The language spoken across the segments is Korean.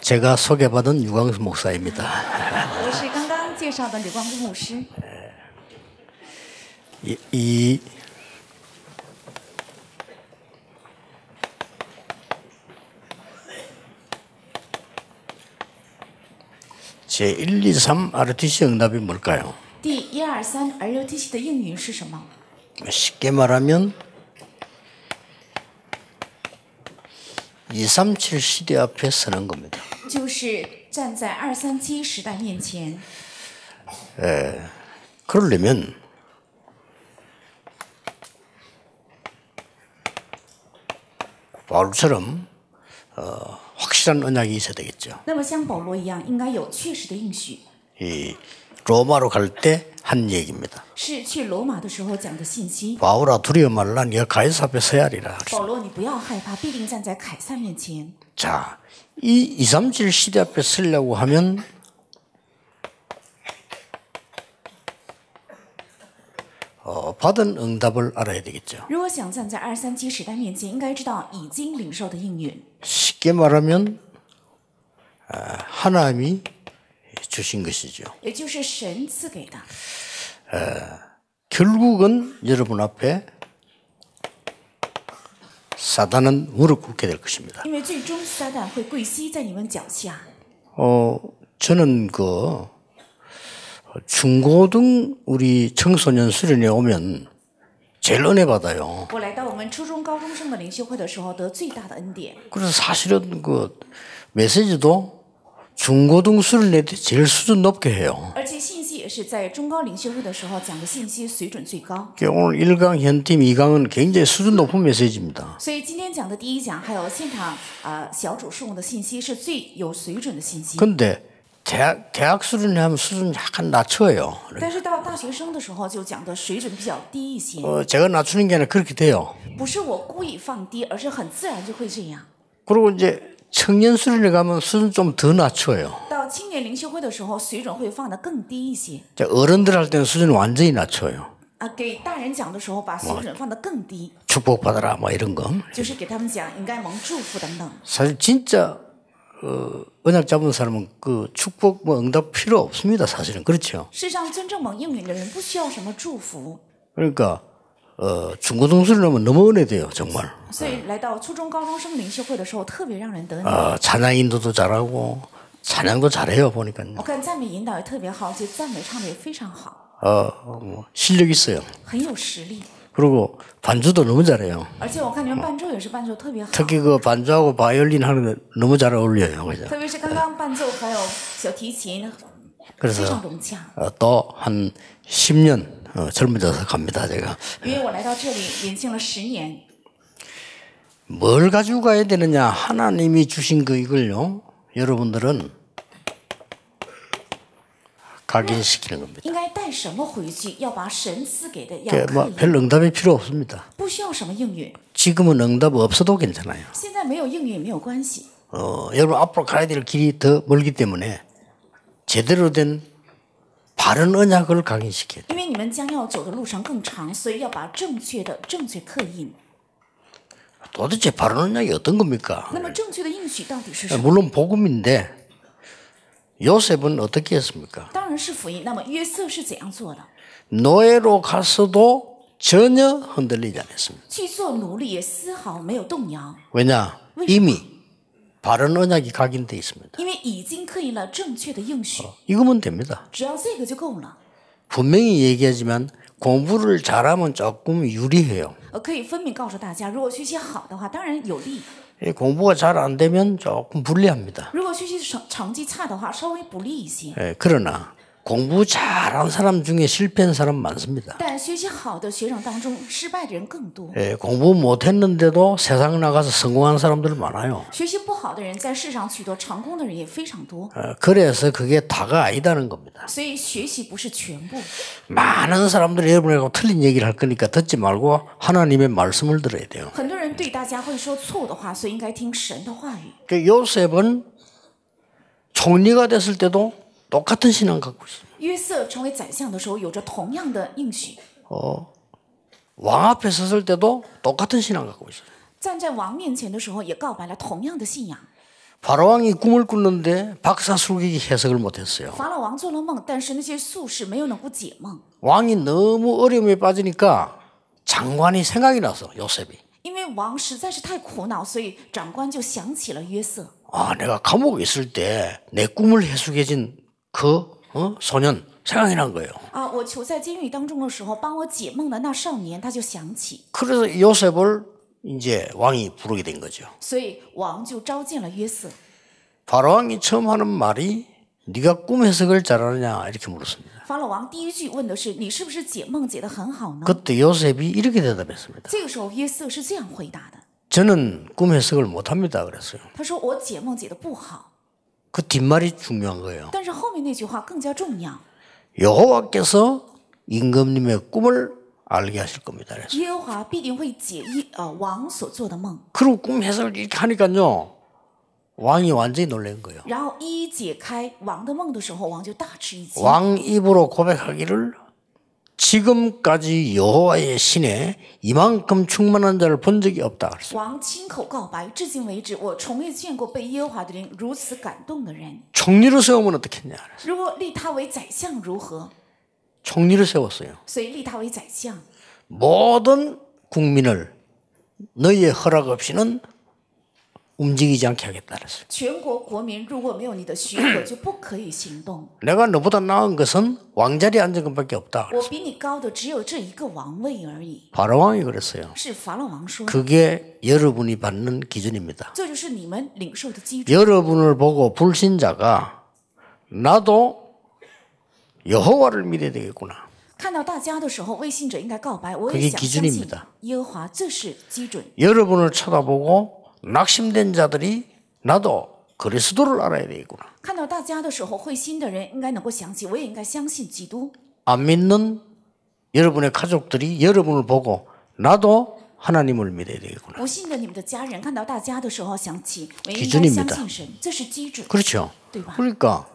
제가 소개받은 유광수 목사입니다. 我是刚刚介绍的吕光公牧师。 제 1, 2, 3 ROTC 응답이 뭘까요? 第1、2、3 ROTC 的应允是什么？ 쉽게 말하면 237 시대 앞에 서는 겁니다. 就是站在237时代面前。 그러려면 바울처럼 확실한 언약이 있어야 되겠죠. 那么像保罗一样，应该有确实的应许。 이 로마로 갈 때 한 얘기입니다. 是去罗马的时候讲的信息。 바울아 두려워 말라 네가 가이사 앞에 서야 하리라. 保罗，你不要害怕，必定站在凯撒面前。 자, 이 237 시대 앞에 서려고 하면 받은 응답을 알아야 되겠죠. 如果想站在237时代面前，应该知道已经领受的应允。 쉽게 말하면 하나님이 주신 것이죠. 也就是神赐给的。 결국은 여러분 앞에 사단은 무릎 꿇게 될 것입니다. 因为最终撒旦会跪膝在你们脚下。 저는 그 중고등 우리 청소년 수련회 오면 제일 은혜 받아요. 我来到我们初中高中生的灵修会的时候，得最大的恩典。 그래서 사실은 그 메시지도 중고등 수련회 때 제일 수준 높게 해요. 而且信息也是在中高灵修会的时候讲的信息水准最高。 오늘 1강 현팀 2강은 굉장히 수준 높은 메시지입니다. 所以今天讲的第一讲还有现场小组事工的信息是最有水准的信息。 근데 대학 수련회 하면 수준 약간 낮춰요. 但是到大学生的时候就讲的水准比较低一些。 제가 낮추는 게 아니라 그렇게 돼요. 不是我故意放低，而是很自然就会这样。 그리고 이제 청년 수련회 가면 수준 좀 더 낮춰요. 到青年灵修会的时候，水准会放得更低一些。 어른들 할 때는 수준 완전히 낮춰요. 给大人讲的时候，把水准放得更低， 축복받아라 뭐 이런 거. 就是给他们讲应该蒙祝福等等。 사실 진짜 언약 잡은 사람은 그 축복 뭐 응답 필요 없습니다. 사실은 그렇죠. 世上真正蒙应允的人不需要什么祝福， 그러니까 중고등 수련하면 너무 은혜돼요 정말. 所以来到初中高中生灵修会的时候，特别让人得力。 찬양 인도도 잘하고 찬양도 잘해요 보니까요. 我看赞美引导也特别好，而且赞美唱的也非常好， 뭐 실력 있어요. 很有实力。 그리고 반주도 너무 잘해요. 而且我看你们伴奏也是伴奏特别好， 특히 그 반주하고 바이올린 하는 거 너무 잘 어울려요. 그죠? 特别是刚刚伴奏还有小提琴，非 그래서 常融洽。 또 한 10년 젊어져서 갑니다 제가. 因为我来到这里年轻了10年， 뭘 가지고 가야 되느냐 하나님이 주신 그 이걸요 여러분들은 각인시키는 겁니다. 应该带什么回去？要把神赐给的要刻 뭐 意， 별 응답이 필요 없습니다. 不需要什么应允。 지금은 응답 없어도 괜찮아요. 现在没有应允也没有关系， 여러분 앞으로 가야 될 길이 더 멀기 때문에 제대로 된 바른 언약을 각인시켜야 돼요. 因为你们将要走的路程更长，所以要把正确刻印。 도대체 바른 언약이 어떤 겁니까? 那么正确的应许到底是什么？ 물론 복음인데 요셉은 어떻게 했습니까? 当然是福音。那么约瑟是怎样做的？ 노예로 가서도 전혀 흔들리지 않았습니다. 去做奴隶也丝毫没有动摇， 왜냐? 이미 바른 언약이 각인돼 있습니다. 因为已经刻印了正确的应许， 이거면 됩니다. 只要这个就够了。 분명히 얘기하지만 공부를 잘하면 조금 유리해요. 可以分明告诉大家，如果学习好的话，当然有利； 공부가 잘 안 되면 조금 불리합니다. 如果学习成绩差的话，稍微不利一些。 그러나 공부 잘한 사람 중에 실패한 사람 많습니다. 但学习好的学生当中，失败的人更多。 공부 못했는데도 세상 나가서 성공한 사람들 많아요. 学习不好的人在世上取得成功的人也非常多。 그래서 그게 다가 아니다는 겁니다. 所以学习不是全部。 많은 사람들이 여러분하고 틀린 얘기를 할 거니까 듣지 말고 하나님의 말씀을 들어야 돼요. 很多人对大家会说错误的话，所以应该听神的话语。 요셉은 총리가 됐을 때도 똑같은 신앙 갖고 있습니다. 约瑟成为宰相的时候，有着同样的应许； 왕 앞에 섰을 때도 똑같은 신앙 갖고 있어요. 站在王面前的时候，也告白了同样的信仰。 바로 왕이 꿈을 꿨는데 박사술객이 해석을 못했어요. 法老王做了梦，但是那些术士没有能够解梦， 왕이 너무 어려움에 빠지니까 장관이 생각이 나서 요셉이 因为王实在是太苦恼，所以长官就想起了约瑟。 아 내가 감옥에 있을 때 내 꿈을 해석해준 그 소년 생각이 난 거예요. 啊，我囚在监狱当中的时候，帮我解梦的那少年，他就想起， 그래서 요셉을 이제 왕이 부르게 된 거죠. 所以王就召见了约瑟。 바로 왕이 처음 하는 말이 네가 꿈 해석을 잘하느냐 이렇게 물었습니다. 法老王第一句问的是：“你是不是解梦解得很好呢？” 그때 요셉이 이렇게 대답했습니다. 这个时候，约瑟是这样回答的：“ 저는 꿈 해석을 못합니다. 그랬어요. 他说我解梦解得不好。 그 뒷말이 중요한 거예요. 但是后面那句话更加重要。 여호와께서 임금님의 꿈을 알게 하실 겁니다. 그래서 耶和华必定会解王所做的梦， 그리고 꿈 해석을 이렇게 하니까요. 왕이 완전히 놀란 거예요. 然后一一解开王的梦的时候，王就大吃一惊。 왕 입으로 고백하기를 지금까지 여호와의 신에 이만큼 충만한 자를 본 적이 없다. 그랬어요. 王亲口告白，至今为止，我从未见过被耶和华的灵如此感动的人。 총리로 세우면 어떻겠냐. 그랬어요. 如果立他为宰相如何？ 총리로 세웠어요. 所以立他为宰相， 모든 국민을 너희의 허락 없이는 움직이지 않게 하겠다. 그랬어요. 全国国民如果没有你的许可，就不可以行动。 내가 너보다 나은 것은 왕자리에 앉은 것밖에 없다. 我比你高的只有这一个王位而已。 바로왕이 그랬어요. 是法老王说的， 그게 여러분이 받는 기준입니다. 这就是你们领受的基础。 여러분을 보고 불신자가 나도 여호와를 믿어야 되겠구나. 看到大家的时候，未信者应该告白，我 그게 也想相信 기준입니다. 耶和华，这是基准。 여러분을 쳐다보고 낙심된 자들이 나도 그리스도를 알아야 되겠구나. 看到大家的时候，会心的人应该能够想起，我也应该相信基督。 안 믿는 여러분의 가족들이 여러분을 보고 나도 하나님을 믿어야 되겠구나. 不信的你们的家人看到大家的时候，想起我也应该 기준입니다. 相信神，这是基准。 그렇죠. 对吧？ 그러니까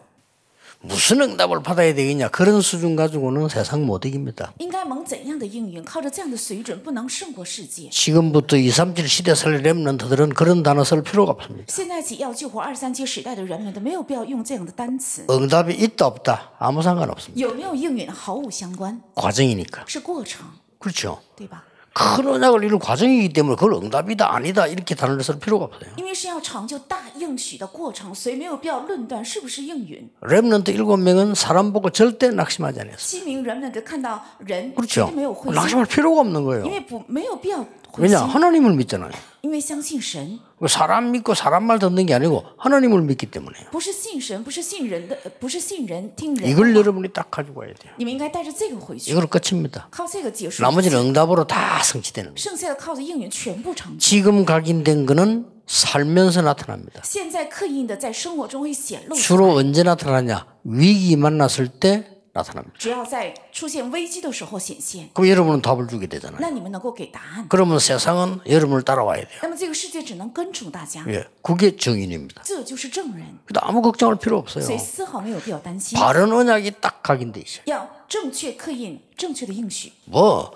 무슨 응답을 받아야 되겠냐. 그런 수준 가지고는 세상 못 이깁니다. 应该蒙怎样的应允？靠着这样的水准，不能胜过世界。 지금부터 237 시대 살 렘넌트들은 그런 단어 쓸 필요가 없습니다. 现在起要救活237时代的人们的，没有必要用这样的单词。 응답이 있다 없다 아무 상관없습니다. 有没有应允毫无相关， 과정이니까. 是过程， 그렇죠. 对吧？ 큰 언약을 이룰 과정이기 때문에 그걸 응답이다 아니다 이렇게 단어를 쓸 필요가 없어요. 因为是要成就大应许的过程，所以没有必要论断是不是应允。 렘넌트 7명은 사람 보고 절대 낙심하지 않았어요. 7名人们看到人，绝 그렇죠. 对没有灰心， 낙심할 필요가 없는 거예요. 因为没有必要灰心 왜냐? ， 하나님을 믿잖아요. 因为相信神， 사람 믿고 사람 말 듣는 게 아니고 하나님을 믿기 때문에요. 不是信神，不是信人的，不是信人听人的 이걸 话。 여러분이 딱 가지고 와야 돼요. 你们应该带着这个回去， 이걸로 끝입니다. 靠这个结束。 나머지는 응답으로 다 성취되는 거예요. 剩下的靠着应允全部成就。 지금 각인된 거는 살면서 나타납니다. 现在刻印的在生活中会显露出来， 주로 언제 나타나냐? 위기 만났을 때 나타납니다. 只要在出现危机的时候显现， 그럼 여러분은 답을 주게 되잖아요. 那你们能够给答案。 그러면 세상은 여러분을 따라와야 돼요. 那么这个世界只能跟从大家， 예, 그게 정인입니다. 这就是正人， 그래도 아무 걱정할 필요 所以 없어요. 丝毫没有必要担心。 바른 언약이 딱 각인돼 있어요. 要正确刻印，正确的应许。 뭐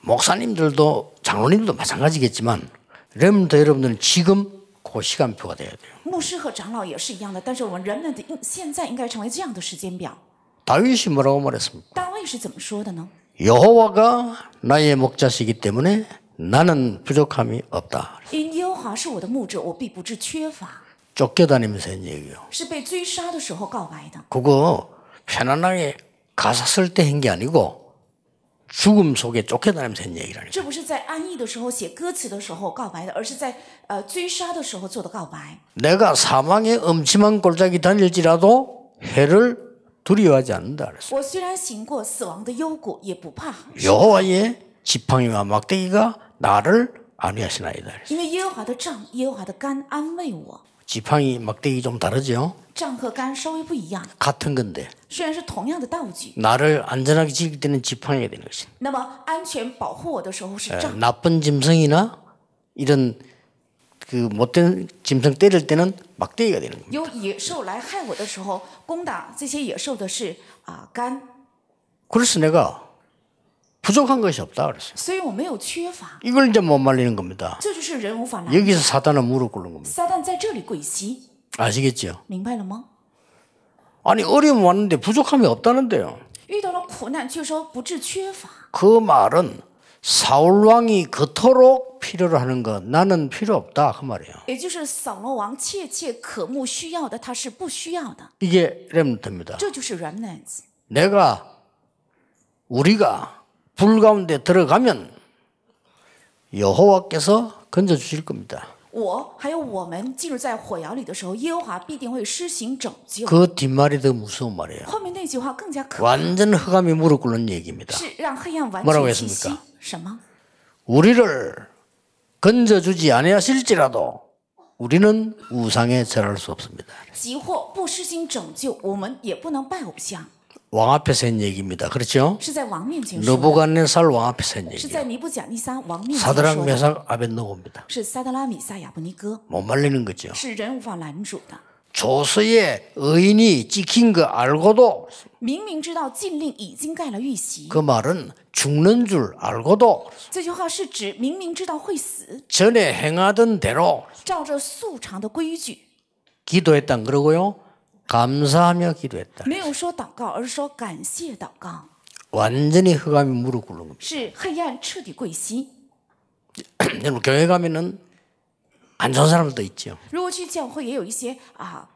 목사님들도 장로님들도 마찬가지겠지만 렘넌트 여러분들은 지금 그 시간표가 돼야 돼요. 牧师和长老也是一样的，但是我们人们的现在应该成为这样的时间表。 다윗이 뭐라고 말했습니까? 大卫是怎么说的呢？ 여호와가 나의 목자시기 때문에 나는 부족함이 없다. 因耶和华是我的牧者，我必不致缺乏。 쫓겨다니면서 한 얘기예요. 是被追杀的时候告白的， 그거 편안하게 가사 쓸 때 한 게 아니고 죽음 속에 쫓겨다니면서 한 얘기라니까. 这不是在安逸的时候写歌词的时候告白的，而是在追杀的时候做的告白。 내가 사망의 엄침한 골짜기 다닐지라도 해를 두려워하지 않는다 그랬어요. 我虽然行过死亡的幽谷，也不怕， 여호와의 지팡이와 막대기가 나를 안위하시나이다 그랬어요. 因为耶和华的杖、耶和华的竿安慰我。 지팡이 막대기 좀 다르죠? 杖和竿稍微不一样， 같은 건데 虽然是同样的道具， 나를 안전하게 지킬 때는 지팡이가 되는 것이. 那么安全保护我的时候是杖。 나쁜 짐승이나 이런 그 못된 짐승 때릴 때는 막대기가 되는 겁니다. 有野兽来害我的时候，攻打这些野兽的是竿， 그래서 내가 부족한 것이 없다 그랬어요. 所以我没有缺乏。 이걸 이제 못 말리는 겁니다. 这就是人无法拦。 여기서 사단은 무릎 꿇는 겁니다. 撒旦在这里跪膝， 아시겠죠? 明白了吗？ 아니 어려움 왔는데 부족함이 없다는데요. 遇到了苦难却说不致缺乏， 그 말은 사울 왕이 그토록 필요로 하는 것 나는 필요 없다 그 말이에요. 也就是扫罗王切切渴慕需要的，他是不需要的， 이게 렘넌트입니다. 这就是 remnants。 우리가 불 가운데 들어가면 여호와께서 건져 주실 겁니다. 我还有我们进入在火窑里的时候，耶和华必定会施行拯救。 그 뒷말이 더 무서운 말이에요. 后面那句话更加可怕， 완전 흑암이 무릎 꿇는 얘기입니다. 是让黑暗完 뭐라고 全息息 했습니까 。什么？ 우리를 건져주지 아니하실지라도 우리는 우상에 절할 수 없습니다. 即或不施行拯救，我们也不能拜偶像， 왕 앞에서 한 얘기입니다. 그렇죠? 是在王面前说的， 느부갓네살 왕 앞에서 한 是 얘기예요. 在尼布甲尼撒王面前 사드락 说的， 메삭 아벤노고입니다. 是撒德拉米撒亚布尼哥， 못 말리는 거죠. 是人无法拦阻的。 조서에 의인이 찍힌 거 알고도 明明知道禁令已经盖了玉玺， 그 말은 죽는 줄 알고도 这句话是指明明知道会死， 전에 행하던 대로 照着素常的规矩， 기도했단 그러고요. 감사하며 기도했다. 没有说祷告，而是说感谢祷告， 완전히 흑암이 무릎 꿇는 겁니다. 是黑暗彻底跪膝。 여러분 교회 가면은 안 좋은 사람들도 있죠. 如果去教会，也有一些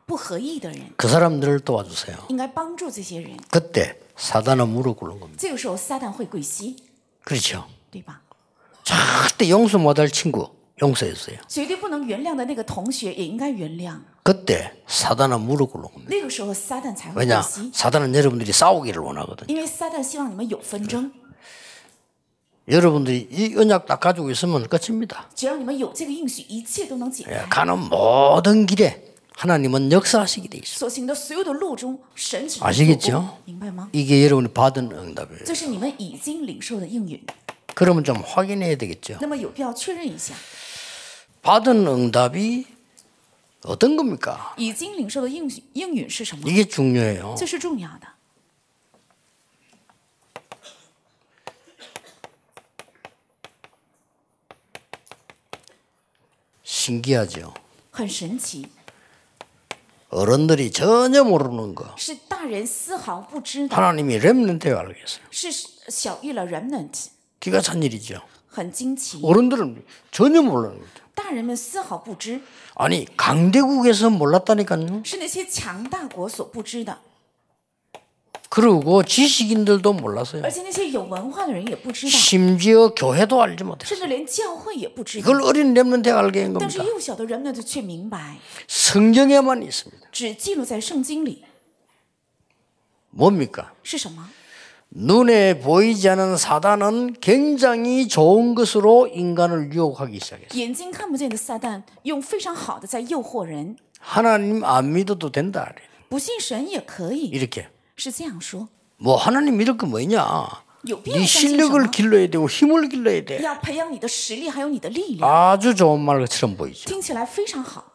不合意的人， 그 사람들을 도와주세요. 应该帮助这些人。 그때 사단은 무릎 꿇는 겁니다. 这个时候，撒旦会跪膝， 그렇죠. 对吧？ 절대 용서 못할 친구 용서했어요. 绝对不能原谅的那个同学，也应该原谅。 그때 사단은 무릎 꿇는 겁니다. 那个时候，撒旦才会跪 왜냐? 膝， 사단은 여러분들이 싸우기를 원하거든요. 因为撒旦希望你们有纷争。 여러분들이 이 언약 딱 가지고 있으면 끝입니다. 只要你们有这个应许，一切都能解 예, 开。 가는 모든 길에 하나님은 역사하시게 돼 있어요. 所行的所有的路中，神只能 아시겠죠? 做工，明白吗？ 이게 여러분이 받은 응답이에요. 这是你们已经领受的应允， 그러면 좀 확인해야 되겠죠. 那么有必要确认一下， 받은 응답이 어떤 겁니까? 已经领受的应允是什么？ 이게 중요해요. 这是重要的。 신기하죠. 很神奇， 어른들이 전혀 모르는 거. 是大人丝毫不知道， 하나님이 렘넌트에 알고 계세요. 是小于了 remnant， 기가 찬 일이죠. 很惊奇。 어른들은 전혀 모르는 겁니다. 大人们丝毫不知， 아니 강대국에서 몰랐다니까요. 是那些强大国所不知的， 그리고 지식인들도 몰랐어요. 而且那些有文化的人也不知道， 심지어 교회도 알지 못했어요. 甚至连教会也不知道。 이걸 어린 렘넌트에 알게 한 但是 겁니다. 幼小的 remnant 却明白， 성경에만 있습니다. 只记录在圣经里 뭡니까? 是什么？ 눈에 보이지 않는 사단은 굉장히 좋은 것으로 인간을 유혹하기 시작했어요. 眼睛看不见的撒旦用非常好的在诱惑人， 하나님 안 믿어도 된다. 不信神也可以， 이렇게. 是这样说。 뭐 하나님 믿을 거 뭐냐? 有必要 네 相信什 실력을 么？ 길러야 되고 힘을 길러야 돼. 要培养你的实力，还有你的力量， 아주 좋은 말처럼 보이죠. 听起来非常好，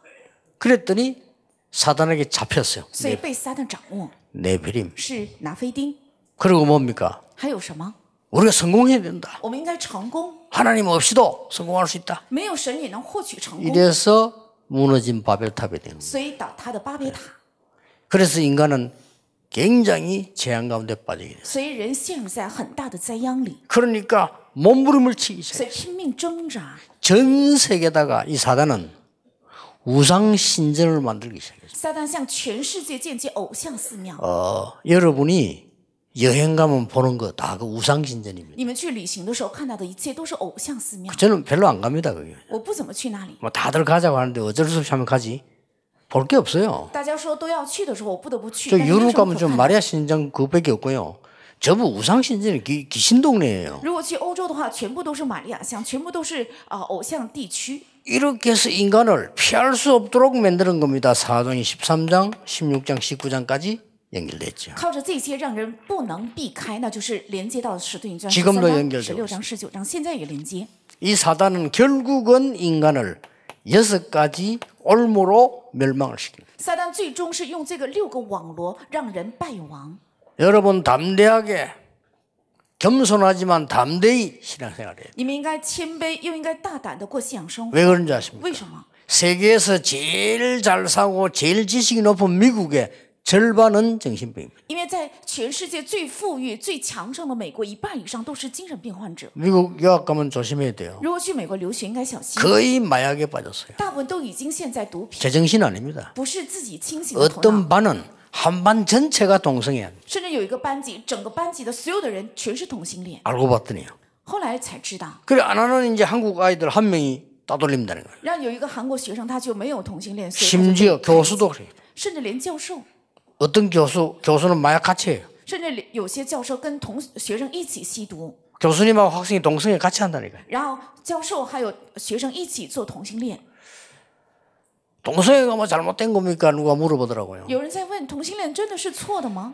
그랬더니 사단에게 잡혔어요. 所以被撒旦掌握， 네피림. 是拿飞丁。 그리고 뭡니까? 还有什么？ 우리가 성공해야 된다. 我们应该成功， 하나님 없이도 성공할 수 있다. 没有神也能获取成功。 이래서 무너진 바벨탑이 된 거예요. 所以倒塌的巴别塔， 그래서 인간은 굉장히 재앙 가운데 빠지게 됐어요. 所以人陷入在很大的灾殃里， 그러니까 몸부림을 치기 所 시작해요. 以拼命挣扎。 전 세계다가 이 사단은 우상 신전을 만들기 시작했어요. 撒旦向全世界建起偶像寺庙。 여러분이 여행 가면 보는 거 다 그 우상 신전입니다. 你们去旅行的时候看到的一切都是偶像寺庙， 저는 별로 안 갑니다. 그게. 我不怎么去那里。 뭐 다들 가자고 하는데 어쩔 수 없이 하면 가지. 볼 게 없어요. 大家说都要去的时候，我不得不去。 저 但是没有 유럽 什么 가면 可 좀 看的 마리아 신전 그밖에 없고요. 저부 우상 신전이 귀신 동네예요. 如果去欧洲的话，全部都是玛利亚像，全部都是偶像地区。 이렇게 해서 인간을 피할 수 없도록 만드는 겁니다. 사도행 13장, 16장, 19장까지 연결됐죠. 靠着这些让人不能避开，那就是连接到使徒行传 지금도 13 연결되고 章、16章、19章，现在也连接。 이 사단은 결국은 인간을 6가지 올무로 멸망을 시킵니다. 撒旦最终是用这个6个网罗让人败亡。 여러분 담대하게 겸손하지만 담대히 신앙생활해야 돼요. 你们应该谦卑，又应该大胆的过信仰生活。 왜 그런지 아십니까? 为什么？ 세계에서 제일 잘 사고 제일 지식이 높은 미국의 절반은 정신병입니다. 因为在全世界最富裕、最强盛的美国，一半以上都是精神病患者。 미국 유학 가면 조심해야 돼요. 如果去美国留学，应该小心。 거의 마약에 빠졌어요. 大部分都已经陷在毒品， 제정신 아닙니다. 不是自己清醒的头脑。 어떤 반은 한 반 전체가 동성애야. 甚至有一个班级，整个班级的所有的人全是同性恋。 알고 봤더니요. 后来才知道， 그래 안 하는 이제 한국 아이들 한 명이 따돌린다는 거예요. 让有一个韩国学生他就没有同性恋，所以他就 심지어 교수도 그래요. 甚至连教授， 어떤 교수는 마약 같이 해요. 甚至有些教授跟同学生一起吸毒， 교수님하고 학생이 동성애 같이 한다니까요. 然后教授还有学生一起做同性恋。 동성애가 뭐 잘못된 겁니까? 누가 물어보더라고요. 有人在问，同性恋真的是错的吗？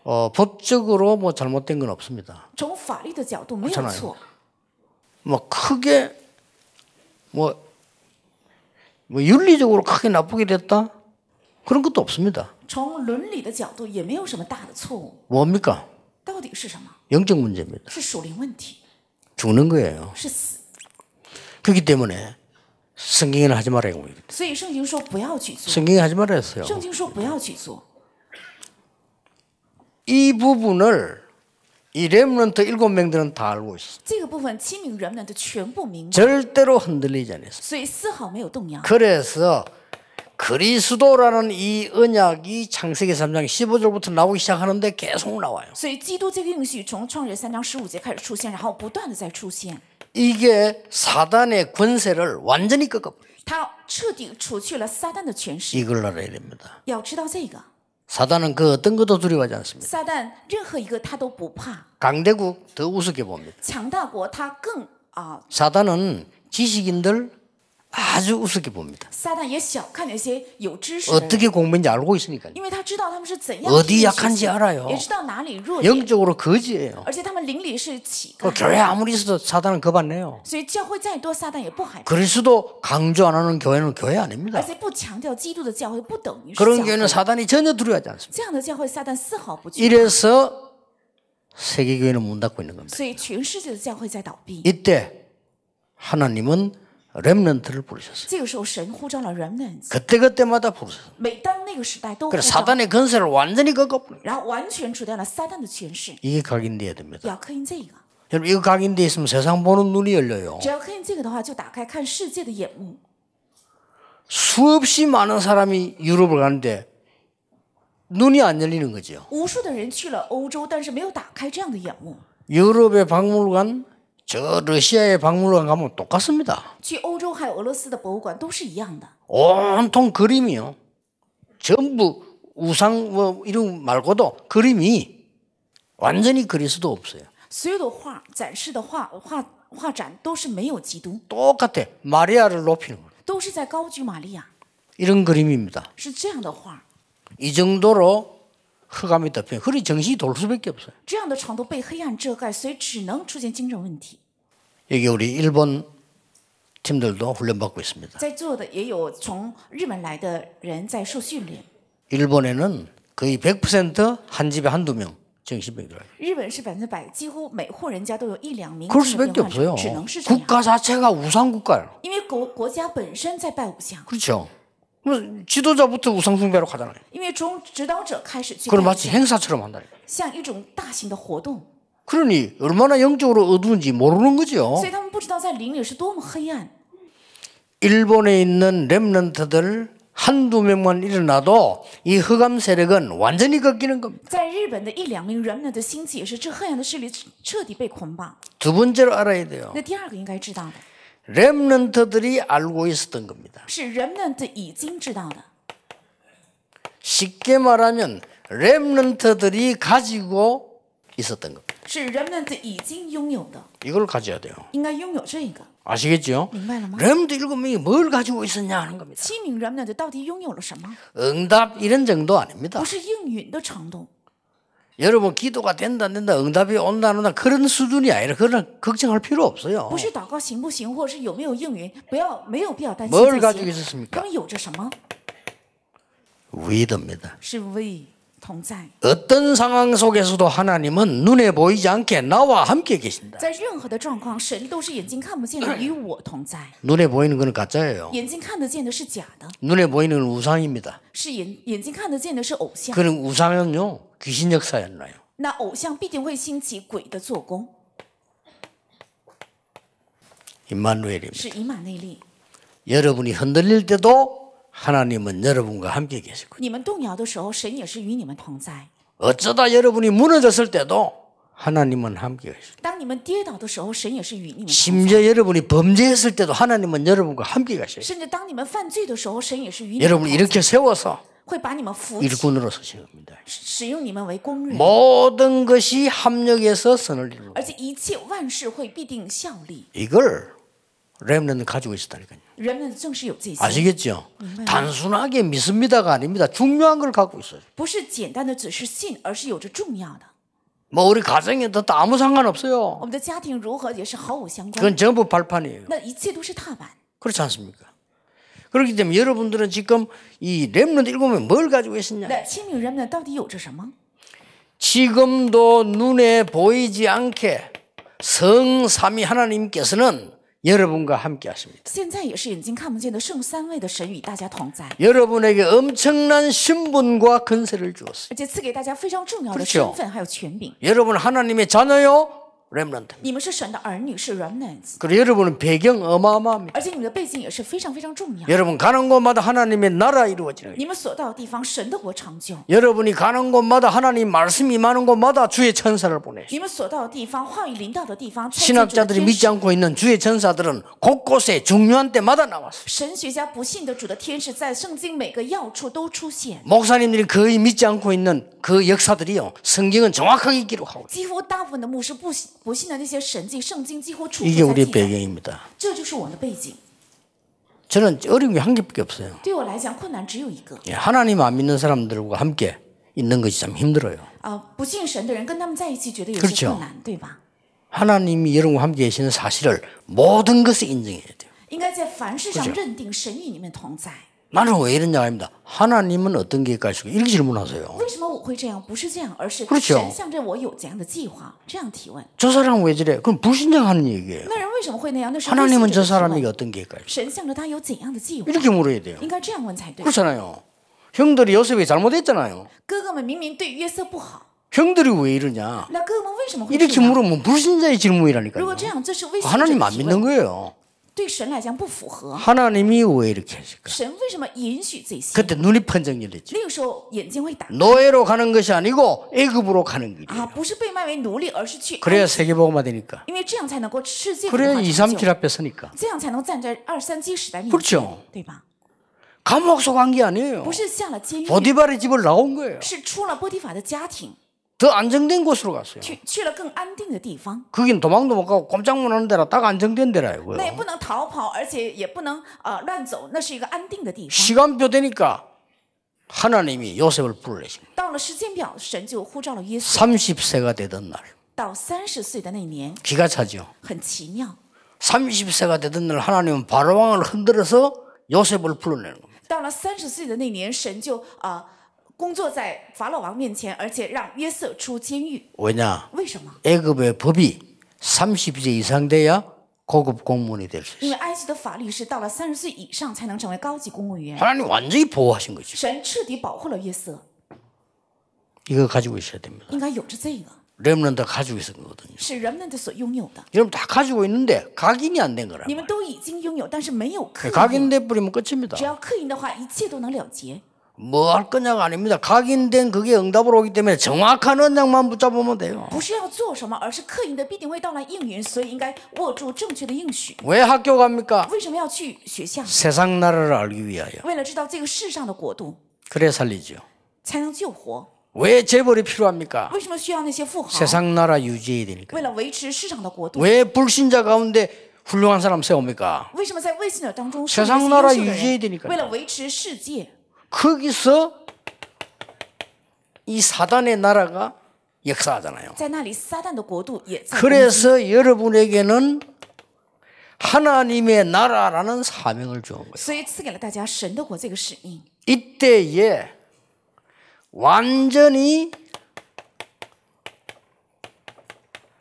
법적으로 뭐 잘못된 건 없습니다. 从法律的角度没有 그렇잖아요 错， 뭐 크게 뭐 윤리적으로 크게 나쁘게 됐다? 그런 것도 없습니다. 从伦理的角度也没有什么大的错误。 뭡니까? 到底是什么？ 영적 문제입니다. 是属灵问题， 죽는 거예요. 是死。 그렇기 때문에 성경에는 하지 말아요. 所以圣经说不要去做， 성경에 하지 말아 했어요. 圣经说不要去做。 이 부분을 이 렘넌트 7명들은 다 알고 있어요. 这个部分7名人们的全部明白， 절대로 흔들리지 않았어요. 所以丝毫没有动摇。 그래서 그리스도라는 이 언약이 창세기 3장 15절부터 나오기 시작하는데 계속 나와요. 所以基督这个应许从创世3章15节开始出现，然后不断的在出现。 이게 사단의 권세를 완전히 꺾어버려요. 他彻底除去了撒旦的权势。 이걸 알아야 됩니다. 要知道这个， 사단은 그 어떤 것도 두려워하지 않습니다. 撒旦任何一个他都不怕， 강대국 더 우습게 봅니다. 强大国他更사단은 지식인들 아주 우습게 봅니다. 撒旦也小看那些有知识的人， 어떻게 공부인지 알고 있으니까요. 因为他知道他们是怎样 어디 拼命 약한지 学习 알아요. 也知道哪里弱点， 영적으로 거지예요. 而且他们邻里是乞 그 丐， 교회 아무리 있어도 사단은 겁 안 내요. 所以教会再多，撒旦也不害怕。 그리스도 강조 안 하는 교회는 교회 아닙니다. 而且不强调基督的教会不等于是 그런 教 교회는 会， 사단이 전혀 두려워하지 않습니다. 这样的教会撒旦丝毫不惧怕， 이래서 세계교회는 문 닫고 있는 겁니다. 所以全世界的教会在倒闭。 이때 하나님은 렘넌트를 부르셨어요. 这个时候，神呼召了 remnants， 그때그때마다 부르셨어요. 每当那个时代都呼 그래서 召， 사단의 권세를 완전히 꺾어버려요. 然后完全除掉了撒旦的权势。 이게 각인돼야 됩니다. 要刻印这个， 여러분 이거 각인돼 있으면 세상 보는 눈이 열려요. 只要刻印这个的话，就打开看世界的眼目。 수없이 많은 사람이 유럽을 가는데 눈이 안 열리는 거죠. 无数的人去了欧洲，但是没有打开这样的眼目。 유럽의 박물관, 저 러시아의 박물관 가면 똑같습니다. 去欧洲还有俄罗斯的博物馆都是一样的， 온통 그림이요. 전부 우상 뭐 이런 거 말고도 그림이 완전히 그리스도 없어요. 所有的画展示的画展都是没有基督， 똑같아. 마리아를 높이는 거예요. 都是在高举玛利亚， 이런 그림입니다. 是这样的画， 이 정도로 흑암이 덮여 허리 정신이 돌 수밖에 없어요. 这样的程度被黑暗遮盖，所以只能出现精神问题。 여기 우리 일본 팀들도 훈련받고 있습니다. 在座的也有从日本来的人在受训练， 일본에는 거의 100% 한 집에 한두 명 정신병이 들어요. 日本是100%，几乎每户人家都有1、2名 그럴 精神 수밖에 病患 없어요. 者，只能是这样， 국가 자체가 우상 국가예요. 因为国家本身在拜偶像， 그렇죠. 지도자부터 우상 숭배로 가잖아요. 因为从指导者开始去拜 그걸 偶 마치 像， 행사처럼 한다니까. 像一种大型的活动， 그러니 얼마나 영적으로 어두운지 모르는 거죠. 所以他们不知道在灵里是多么黑暗。 일본에 있는 렘넌트들 한두 명만 일어나도 이 흑암 세력은 완전히 꺾이는 겁니다. 在日本的1、2名人们的兴起，也是这黑暗的势力彻底被捆绑。 두 번째로 알아야 돼요. 那第二个应该知道的 렘넌트들이 알고 있었던 겁니다. 是 remnant 已经知道的， 쉽게 말하면 렘넌트들이 가지고 있었던 겁니다. 是 remnant 已经拥有的， 이걸 가져야 돼요. 应该拥有这个。 아시겠죠? 明白了吗？ 렘넌트 7명이 뭘 가지고 있었냐 하는 겁니다. 7名 remnant 到底拥有了什么？ 응답 이런 정도 아닙니다. 不是应允的程度， 여러분 기도가 된다 안 된다 응답이 온다 안 온다 그런 수준이 아니라 그런 걱정할 필요 없어요. 不是祷告行不行，或者是有没有应允，没有必要担心 뭘 这 가지고 些。 있었습니까? 他们有着什么？ 위드입니다. 是 we 同在。 어떤 상황 속에서도 하나님은 눈에 보이지 않게 나와 함께 계신다. 在任何的状况，神都是眼睛看不见的，与我同在。 눈에 보이는 건 가짜예요. 眼睛看得见的是假的， 눈에 보이는 건 우상입니다. 是眼睛看得见的是偶像。 그런 우상은요 귀신 역사였나요? 那偶像必定会兴起鬼的做工， 임마누엘입니다. 是以马内利。 여러분이 흔들릴 때도 하나님은 여러분과 함께 계시고 你们动摇的时候，神也是与你们同在； 어쩌다 여러분이 무너졌을 때도 하나님은 함께 계시고 当你们跌倒的时候，神也是与你们同在； 심지어 여러분이 범죄했을 때도 하나님은 여러분과 함께 가셔요. 甚至当你们犯罪的时候，神也是与你们 여러분을 同在， 이렇게 세워서 会把你们扶起， 일꾼으로 서시는 겁니다. 使用你们为工人， 모든 것이 합력해서 선을 이루는 而且一切万事会必定效力。 이걸 렘넌트 가지고 있었다니까요. 人们正是有这些， 아시겠죠? 단순하게 믿습니다가 아닙니다. 중요한 걸 갖고 있어요. 不是简单的只是信，而是有着重要的。 뭐 우리 가정에 더 아무 상관없어요. 我们的家庭如何也是毫无相关， 그건 전부 발판이에요. 那一切都是踏板。 그렇지 않습니까? 그렇기 때문에 여러분들은 지금 이 렘넌트 읽으면 뭘 가지고 계시냐? 那亲民人们到底有着什么？ 지금도 눈에 보이지 않게 성삼위 하나님께서는 여러분과 함께 하십니다. 现在也是眼睛看不见的圣三位的神与大家同在， 여러분에게 엄청난 신분과 권세를 주었어요. 而且赐给大家非常重要的 그렇죠 身份还有权柄。 여러분 하나님의 자녀요, 렘넌트. 你们是神的儿女，是 remnants， 그리고 여러분은 배경 어마어마합니다. 而且你们的背景也是非常非常重要。 여러분 가는 곳마다 하나님의 나라 이루어지는 거예요. 你们所到的地方，神的国长久； 여러분이 가는 곳마다 하나님 말씀이 임하는 곳마다 주의 천사를 보내시고 你们所到的地方，话语临到的地方，参见主的 신학자들이 天 믿지 使 않고 있는 주의 천사들은 곳곳에 중요한 때마다 나왔어요. 神学家不信的主的天使，在圣经每个要处都出现。 목사님들이 거의 믿지 않고 있는 그 역사들이요 성경은 정확하게 기록하고 있어요. 几乎大部分的牧师不信的那些神迹，圣经几乎处 이게 处在 우리의 记载。 배경입니다. 这就是我的背景。 저는 어려움이 한 개밖에 없어요. 对我来讲，困难只有一个。 예, 하나님 안 믿는 사람들과 함께 있는 것이 참 힘들어요. 不信神的人跟他们在一起，觉得有 그렇죠 些困难，对吧？ 하나님이 여러분과 함께 계시는 사실을 모든 것에 인정해야 돼요. 应该在凡事上 그죠 认定神与你们同在。 나는 왜 이러냐 합니다. 하나님은 어떤 계획가시고 이렇게 질문하세요. 为什么我会这样？不是这样，而是 그렇죠 神向着我有怎样的计划？这样提问。 저 사람 왜 저래? 그럼 불신앙하는 얘기예요. 那人为什么会那样？那是未信 하나님은 者 저 的提 사람이 问。 어떤 계획가시고 神向着他有怎样的计划？ 이렇게 물어야 돼요. 应该这样问才对。 그렇잖아요. 형들이 요셉이 잘못했잖아요. 哥哥们明明对约瑟不好， 형들이 왜 이러냐? 那哥哥们为什么会这 이렇게 样？ 물으면 불신자의 如 질문이라니까요. 果这样，这是未信者 하나님 的 안 提 믿는 问， 거예요. 对神来讲不符合。 하나님이 왜 이렇게 하실까? 神为什么允许这些？ 그때 눈이 번쩍 열렸죠. 那个时候眼睛会打 노예로 가는 것이 아니고 애굽으로 가는 길이에요. 啊，不是被卖为奴隶，而是去 그래야 세계복음화 되니까. 因为这样才能够世界 그래야 文化 237 成就， 앞에 서니까. 这样才能站在237时代面 그렇죠 前，对吧？ 감옥 속 간 게 아니에요. 不是下了监狱， 보디발의 집을 나온 거예요. 是出了波提法的家庭， 더 안정된 곳으로 갔어요. 去了更安定的地方。 거긴 도망도 못 가고 꼼짝 못 하는 데라 딱 안정된 데라 那也 이거예요. 不能逃跑，而且也不能乱走，那是一个安定的地方。 시간표 되니까 하나님이 요셉을 불러내신 거예요. 到了时间表，神就呼召了约瑟。 30세가 되던 날. 到30岁的那年， 기가 차죠. 很奇妙。 30세가 되던 날 하나님은 바로왕을 흔들어서 요셉을 불러내는 겁니다. 到了30岁的那年，神就工作在法老王面前，而且让约瑟出监狱。 왜냐? 为什么？ 애굽의 법이 30세 이상 돼야 고급 공무원이 될 수 因 있어요. 为埃及的法律是到了30岁以上才能成为高级公务员。 하나님 완전히 보호하신 거죠. 神彻底保护了约瑟， 이거 가지고 있어야 됩니다. 应该有着这个， 렘넌트 가지고 있었 거거든요. 是人们的所拥有的。 여러분 다 가지고 있는데 각인이 안 된 거라. 你们都已经拥有，但是没有刻印。 각인돼 버리면 끝입니다. 只要刻印的话，一切都能了结。 뭐 할 거냐가 아닙니다. 각인된 그게 응답으로 오기 때문에 정확한 언약만 붙잡으면 돼요. 不是要做什么，而是刻印的必定会到来应允，所以应该握住正确的应许。 왜 학교 갑니까? 为什么要去学校？ 세상 나라를 알기 위하여. 为了知道这个世上的国度， 그래 살리죠. 才能救活。 왜 재벌이 필요합니까? 为什么需要那些富豪？ 세상 나라 유지해야 되니까. 为了维持市场的国度。 왜 불신자 가운데 훌륭한 사람 세웁니까? 为什么在未信者当中 세상 树立那些 나라 优秀的 유지해야 人？ 되니까요. 为了维持世界， 거기서 이 사단의 나라가 역사하잖아요. 在那里撒旦的国度也在攻击。 그래서 여러분에게는 하나님의 나라라는 사명을 주는 거예요. 所以赐给了大家神的国这个使命。 이때에 완전히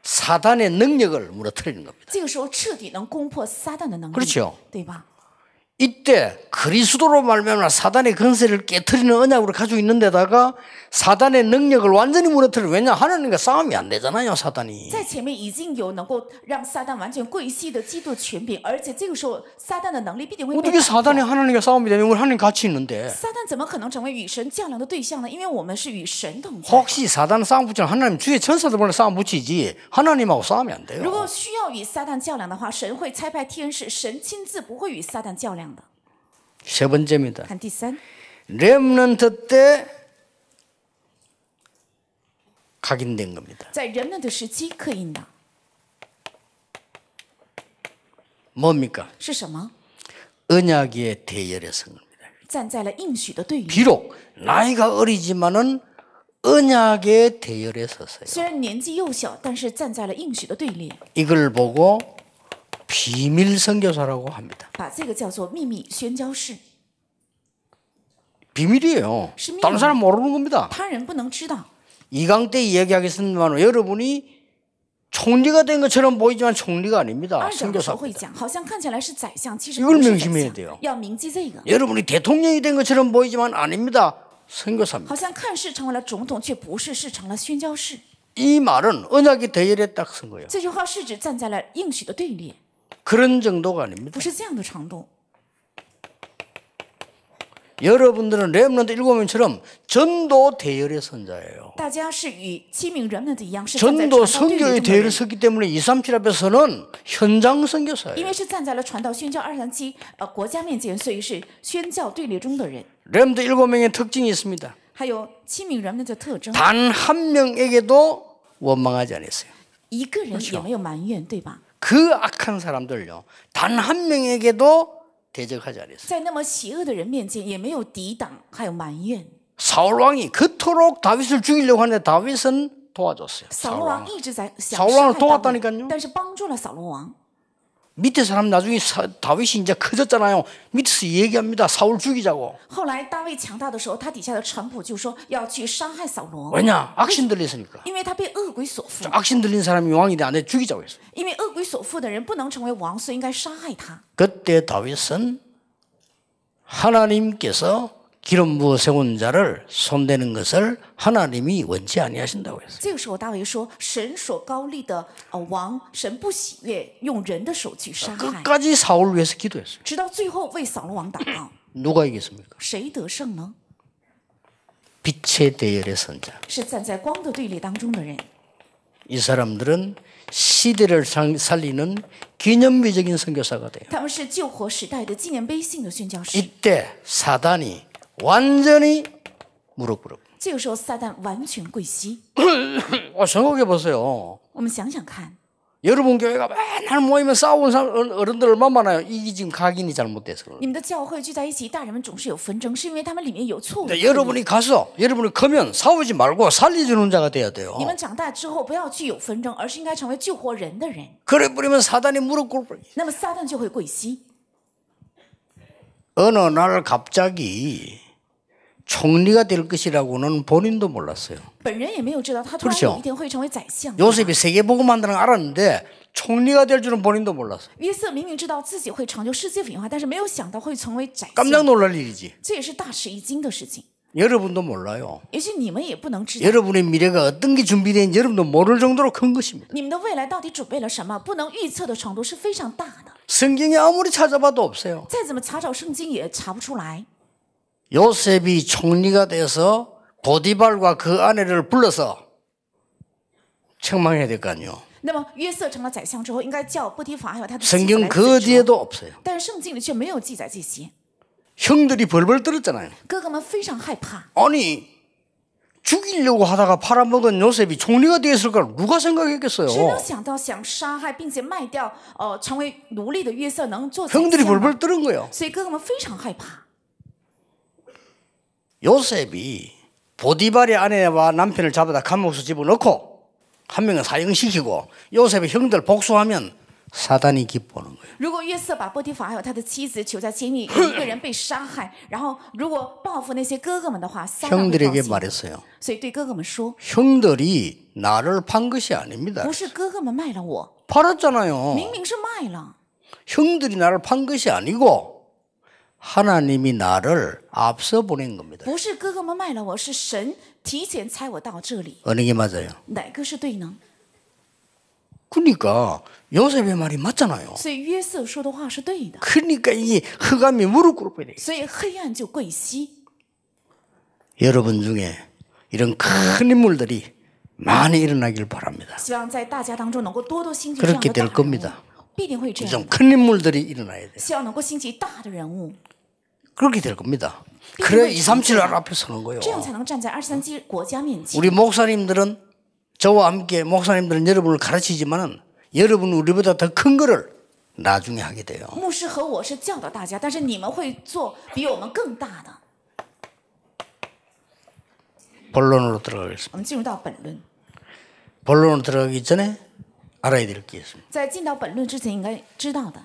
사단의 능력을 무너뜨리는 겁니다. 这个时候彻底能攻破撒旦的能力， 그렇죠. 对吧？ 이때 그리스도로 말미암아 사단의 권세를 깨트리는 언약으로 가지고 있는데다가 사단의 능력을 완전히 무너뜨려. 왜냐? 하나님과 싸움이 안 되잖아요, 사단이. 在前面已经有能够让撒旦完全跪膝的基督权柄，而且这个时候撒旦的能力必定会被 어떻게 打 사단이 破。 하나님과 싸움이 되면 우리 하나님 같이 있는데 撒旦怎么可能成为与神较量的对象呢？因为我们是与神同在。 혹시 사단 싸움 붙이면 하나님 주의 천사들보다 싸움 붙이지 하나님하고 싸움이 안 如果 돼요. 需要与撒旦较量的话，神会差派天使，神亲自不会与撒旦较量的。 세 번째입니다. 看第三， 렘넌트 때 각인된 겁니다. 在人们的时期刻印的 뭡니까? 是什么？ 언약의 대열에 선 겁니다. 站在了应许的对立。 비록 나이가 어리지만은 언약의 대열에 섰어요. 虽然年纪幼小，但是站在了应许的对立， 이걸 보고 비밀 선교사라고 합니다. 把这个叫做秘密宣教士， 비밀이에요. 비밀. 다른 사람 모르는 겁니다. 他人不能知道。 2강 때 이야기하겠습니다만 여러분이 총리가 된 것처럼 보이지만 총리가 아닙니다. 二长时候 선교사. 会讲，好像看起来是宰相，其实 이걸 不是 명심해야 宰 돼요 相，要铭记这个。 여러분이 대통령이 된 것처럼 보이지만 아닙니다. 선교사입니다. 好像看似成为了总统，却不是，是成了宣教士。 이 말은 언약의 대열에 딱 선 거예요. 这句话是指站在了应许的对立， 그런 정도가 아닙니다. 不是这样的程度。 여러분들은 렘넌트 7명처럼 전도 대열의 선자예요. 大家是与七名人们的一样，是站在 전도 传道对 선교의 立中的 대열을 人， 섰기 때문에 237 앞에서는 현장 因 선교사예요. 为是站在了传道宣教237国家面前，所以是宣教对立中的人。 렘넌트 7명의 특징이 있습니다. 还有七名人们的特征， 단 한 명에게도 원망하지 않았어요. 一个人也没有埋怨，对吧？ 그 악한 사람들요. 단 한 명에게도 대적하지 않았어요. 在那么邪恶的人面前，也没有抵挡，还有埋怨。 사울 왕이 그토록 다윗을 죽이려고 하는데 다윗은 도와줬어요. 扫罗王一直在想 扫罗 杀 왕을 害大 도왔다니까요 卫，但是帮助了扫罗王。 밑에 사람 나중에 다윗이 이제 커졌잖아요. 밑에서 얘기합니다. 사울 죽이자고. 后来大卫强大的时候，他底下的臣仆就说要去杀害扫罗， 왜냐? 악신 들렸으니까. 因为他被恶鬼所附。 악신 들린 사람이 왕이 돼 안 돼 죽이자고 했어요. 因为恶鬼所附的人不能成为王，所以应该杀害他。 그때 다윗은 하나님께서 기름 부어 세운 자를 손대는 것을 하나님이 원치 아니하신다고 했어요. 这个时候，大卫说：“神所高立的王，神不喜悦用人的手去杀害。 끝까지 사울을 위해서 기도했어요. 直到最后为扫罗王祷告， 누가 이겼습니까? 谁得胜呢？ 빛의 대열의 선자. 是站在光的对立当中的人。 이 사람들은 시대를 살리는 기념비적인 선교사가 돼요. 他们是救活时代的纪念碑性的宣教士。 이때 사단이 완전히 무릎 꿇어. 这个时候，撒旦完全跪膝。 생각해 보세요. 我们想想看， 여러분 교회가 맨날 모이면 싸우는 어른들 얼마나 많아요. 이게 지금 각인이 잘못돼서. 你们的教会聚在一起，大人们总是有纷争，是因为他们里面有错误的 근데 刻意。 여러분이 가서 여러분이 크면 싸우지 말고 살려주는 자가 돼야 돼요. 你们长大之后，不要去有纷争，而是应该成为救活人的人。 그래 버리면 사단이 무릎 꿇어. 那么撒旦就会跪膝。 어느 날 갑자기 총리가 될 것이라고는 본인도 몰랐어요. 本人也没有知道，他突然 그렇죠 有一天会成为宰相。 요셉이 세계복음 만드는 걸 알았는데 총리가 될 줄은 본인도 몰랐어요. 约瑟明明知道自己会成就世界文化，但是没有想到会成为宰 깜짝 相， 놀랄 일이지. 这也是大吃一惊的事情。 여러분도 몰라요. 也许你们也不能知道， 여러분의 미래가 어떤 게 준비되는지 여러분도 모를 정도로 큰 것입니다. 你们的未来到底准备了什么，不能预测的程度是非常大的。 성경에 아무리 찾아봐도 없어요. 再怎么查找圣经也查不出来。 요셉이 총리가 돼서 보디발과 그 아내를 불러서 책망해야 될 거 아니에요. 那么约瑟成了宰相之后，应该叫波提法还有他的妻子 성경 来 그 自 뒤에도 없어요. 但是圣经里却没有记载这些。 형들이 벌벌 떨었잖아요. 哥哥们非常害怕， 아니 죽이려고 하다가 팔아먹은 요셉이 총리가 되었을까 누가 생각했겠어요. 谁能想到想杀害并且卖掉成为奴隶的约瑟能做宰 형들이 相吗？ 벌벌 떨은 거예요. 所以哥哥们非常害怕。 요셉이 보디발의 아내와 남편을 잡아다 감옥에서 집어넣고 한 명은 사형시키고 요셉의 형들 복수하면 사단이 기뻐하는 거예요. 如果约瑟把波提法还有他的妻子囚在监狱，有一个人被杀害，然后如果报复那些哥哥们的话，撒旦会高 형들에게 兴。 말했어요. 所以对哥哥们说， 형들이 나를 판 것이 아닙니다. 不是哥哥们卖了我， 팔았잖아요. 明明是卖了。 형들이 나를 판 것이 아니고 하나님이 나를 앞서 보낸 겁니다. 不是哥哥们卖了我，是神提前猜我到这里。 어느 게 맞아요? 哪个是对呢？ 그러니까 요셉의 말이 맞잖아요. 所以约瑟说的话是对的， 그러니까 이게 흑암이 무릎 꿇어야 돼요. 所以黑暗就跪膝。 여러분 중에 이런 큰 인물들이 많이 일어나길 바랍니다. 希望在大家当中能够多多兴起这样 그렇게 的大 될 人物， 겁니다. 必定会这样 좀 的。 큰 인물들이 일어나야 돼요. 希望能够兴起大的人物， 그렇게 될 겁니다. 그래 237 앞에 서는 거예요. 这样才能站在23国家面前。 우리 목사님들은 저와 함께 목사님들은 여러분을 가르치지만은 여러분은 우리보다 더 큰 거를 나중에 하게 돼요. 牧师和我是教导大家，但是你们会做比我们更大的。 본론으로 들어가겠습니다. 我们进入到本论， 본론으로 들어가기 전에 알아야 될 게 있습니다. 在进到本论之前，应该知道的，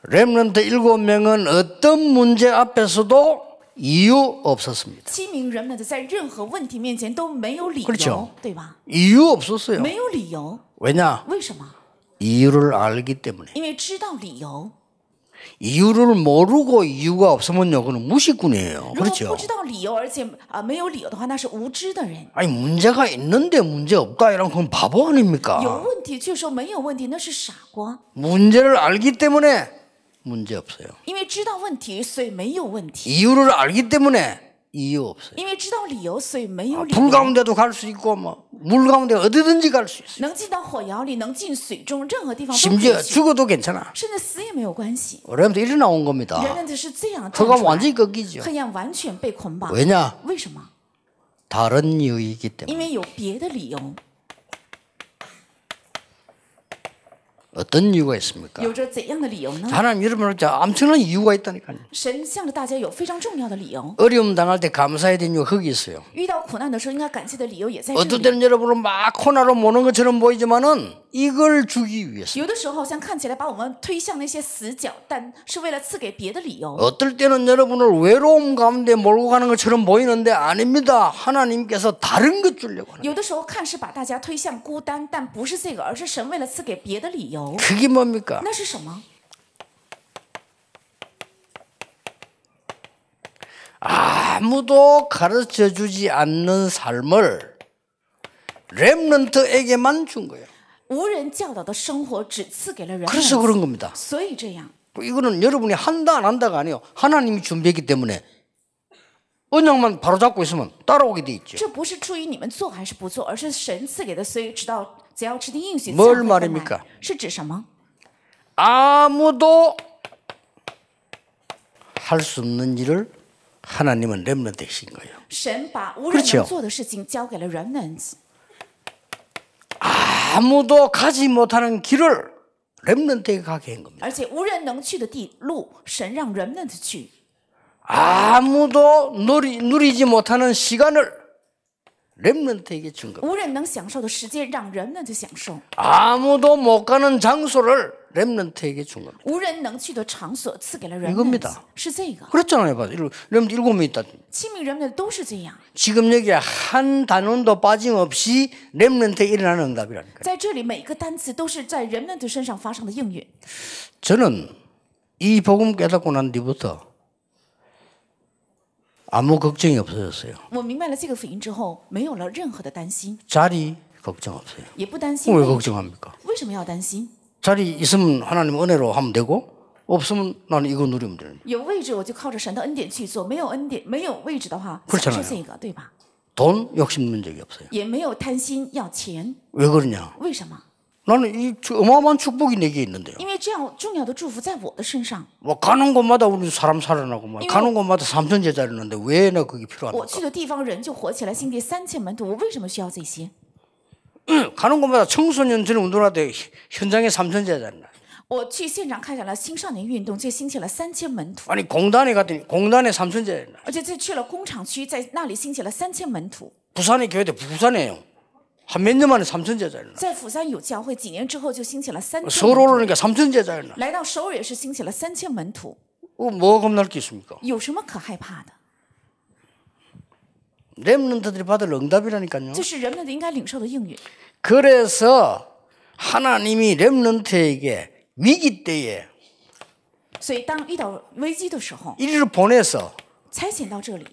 렘넌트 7명은 어떤 문제 앞에서도 이유 없었습니다. 7名人们的在任何问题面前都没有理 그렇죠 由，对吧？ 이유 없었어요. 没有理由， 왜냐? 为什么？ 이유를 알기 때문에. 因为知道理由。 이유를 모르고 이유가 없으면요, 그건 무식꾼이에요. 如果 그렇죠? 不知道理由，而且没有理由的话，那是无知的人。 아니 문제가 있는데 문제 없다 이런 건 바보 有 아닙니까? 问题却说没有问题，那是傻瓜。 문제를 알기 때문에 문제 없어요. 因为知道问题，所以没有问题； 이유를 알기 때문에 이유 없어요. 因为知道理由，所以没有理 불 由。 가운데도 갈 수 있고 뭐 물 가운데 어디든지 갈 수 있어요. 能进到火窑里，能进水中，任何地方都可 심지어 以去， 죽어도 괜찮아. 甚至死也没有关系。 어려움도 일어나 온 겁니다. 人们就是这样站 그가 出来， 완전히 꺾이죠. 黑暗完全被捆绑。 왜냐? 为什么？ 다른 이유이기 因 때문에. 为有别的理由。 어떤 이유가 있습니까? 有着怎样的理由呢？ 하나님 여러분을 엄청난 이유가 있다니까요. 神向着大家有非常重要的理由。 어려움 당할 때 감사해야 되는 이유가 거기 있어요. 遇到苦难的时候，应该感谢的理由也在这 어떨 里。 때는 여러분을 막 코너로 모는 것처럼 보이지만은 이걸 주기 위해서. 有的时候好像看起来把我们推向那些死角，但是为了赐给别的理由。 어떨 때는 여러분을 외로움 가운데 몰고 가는 것처럼 보이는데 아닙니다. 하나님께서 다른 것 주려고 하는. 有的时候看是把大家推向孤单，但不是这个，而是神为了赐给别的理由。 그게 뭡니까? 那是什么？ 아무도 가르쳐주지 않는 삶을 렘넌트에게만 준 거예요. 无人教导的生活只赐给了人 그래서 们， 그런 겁니다. 所以这样。 이거는 여러분이 한다 안 한다가 아니에요. 하나님이 준비했기 때문에 언약만 바로 잡고 있으면 따라오게 돼 있죠. 这不是出于你们做还是不做，而是神赐给的，所以只要吃定应许， 뭘 自然会 말입니까 来。是指什么？ 아무도 할 수 없는 일을 하나님은 렘넌트에 신 거예요. 神把无人 그렇죠 能做的事情交给了 remnants， 아무도 가지 못하는 길을 렘넌트에 가게 한 겁니다. 而且无人能去的路，神让 remnant 去。 아무도 누리지 못하는 시간을 렘넌트에게 준 겁니다. 无人能享受的时间让 remnant 享受， 아무도 못 가는 장소를 렘넌트에게 준 겁니다. 无人能去的场所赐给了 이겁니다. remnant，是这个。 그렇잖아요. 렘넌트 7명 있다. 7名 remnant 都是这样， 지금 여기에 한 단원도 빠짐없이 렘넌트에 일어나는 응답이라니까요. 在这里每个单词都是在 remnant 身上发生的应允。 저는 이 복음 깨닫고 난 뒤부터 아무 걱정이 없어졌어요. 我明白了这个福音之后，没有了任何的担心， 자리 걱정 없어요. 也不担心 왜 位置。 걱정합니까? 为什么要担心？ 자리 있으면 하나님 은혜로 하면 되고 없으면 나는 이거 누리면 되는. 有位置我就靠着神的恩典去做，没有恩典、没有位置的话， 그렇잖아요 享受这个，对吧？ 돈 욕심는 적이 없어요. 也没有贪心要钱， 왜 그러냐? 为什么？ 나는 이 어마어마한 축복이 내게 있는데요. 因为这样重要的祝福在我的身上， 뭐 가는 곳마다 우리 사람 살아나고 뭐 이거- 가는 곳마다 3천 제자 있는데 왜 나 그게 我 필요합니까? 去的地方人就活起来，兴起3000门徒，我为什么需要这些？ 가는 곳마다 청소년들이 운동할 때 현장에 3천 제자 있나? 我去现场开展了青少年运动，就兴起了3000门徒， 아니 공단에 갔더니 공단에 3천 제자 있나? 而且这去了工厂区，在那里兴起了3000门徒。 부산의 교회도 부산이에요. 한 몇 년 만에 3천 제자였나? 在釜山有教会，几年之后就兴起了3000 서울 门徒。 오르니까 3천 제자였나? 来到首尔也是兴起了3000门徒， 뭐가 겁날 게 있습니까? 有什么可害怕的？ 렘넌트들이 받을 응답이라니까요. 这是人们应该领受的应允。 그래서 하나님이 렘넌트에게 위기 때에 所以当遇到危机的时候， 이리로 보내서 差遣到这里，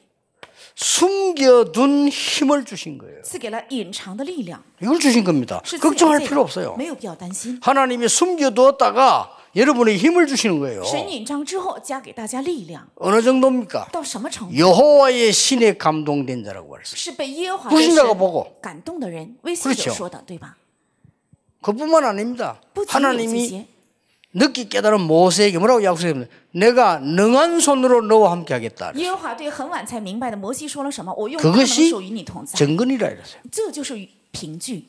숨겨둔 힘을 주신 거예요. 赐给了隐藏的力量， 이걸 주신 겁니다. 是赐给 걱정할 这 필요 个 없어요. 没有必要担心。 하나님이 숨겨두었다가 여러분의 힘을 주시는 거예요. 神隐藏之后，加给大家力量， 어느 정도입니까? 到什么程度？ 여호와의 신에 감동된 자라고 했어요. 是被耶和华的 불신자가 神 보고 感动的人，威胁 그렇죠 者说的，对吧？ 그뿐만 아닙니다. 不仅有这 하나님이 些， 늦게 깨달은 모세에게 뭐라고 약속했습니까? 내가 능한 손으로 너와 함께 하겠다. 耶和华对很晚才明白的摩西说了什么？我用大能 그것이 手与你同在， 정근이라 이랬어요. 这就是凭据。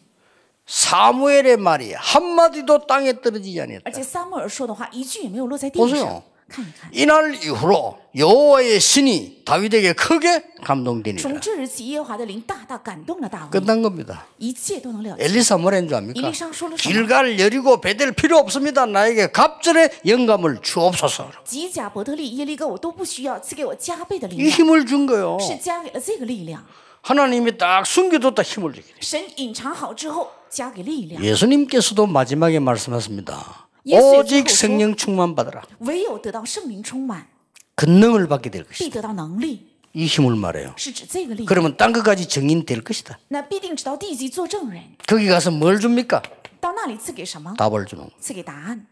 사무엘의 말이 한마디도 땅에 떨어지지 아니했다. 而且撒母耳说的话一句也没有落在地上 보세요 。看一看， 이날 이후로 여호와의 신이 다윗에게 크게 감동되니라. 从这日起，耶和华的灵大大感动了大卫， 끝난 겁니다. 一切都能了结。 엘리사 뭐라 했는 줄 以 압니까? 利沙说了什么？ 길갈 여리고 베델 필요 없습니다. 나에게 갑절의 영감을 주옵소서. 吉甲、伯特利、耶利哥我都不需要，赐给我加倍的力 이 量， 힘을 준 거예요. 是加给了这个力量。 하나님이 딱 숨겨뒀다 힘을 주게 돼. 神隐藏好之后，加给力量。 예수님께서도 마지막에 말씀하십니다. 예수의 오직 최고 성령 충만 받아라. 唯有得到圣灵充满， 권능을 받게 될 것이다. 必得到能力， 이 힘을 말해요. 是指这个力量。 그러면 땅 끝까지 증인 될 것이다. 那必定直到地极做证人， 거기 가서 뭘 줍니까? 到那里赐给什么？ 답을 주는 거예요. 赐给答案。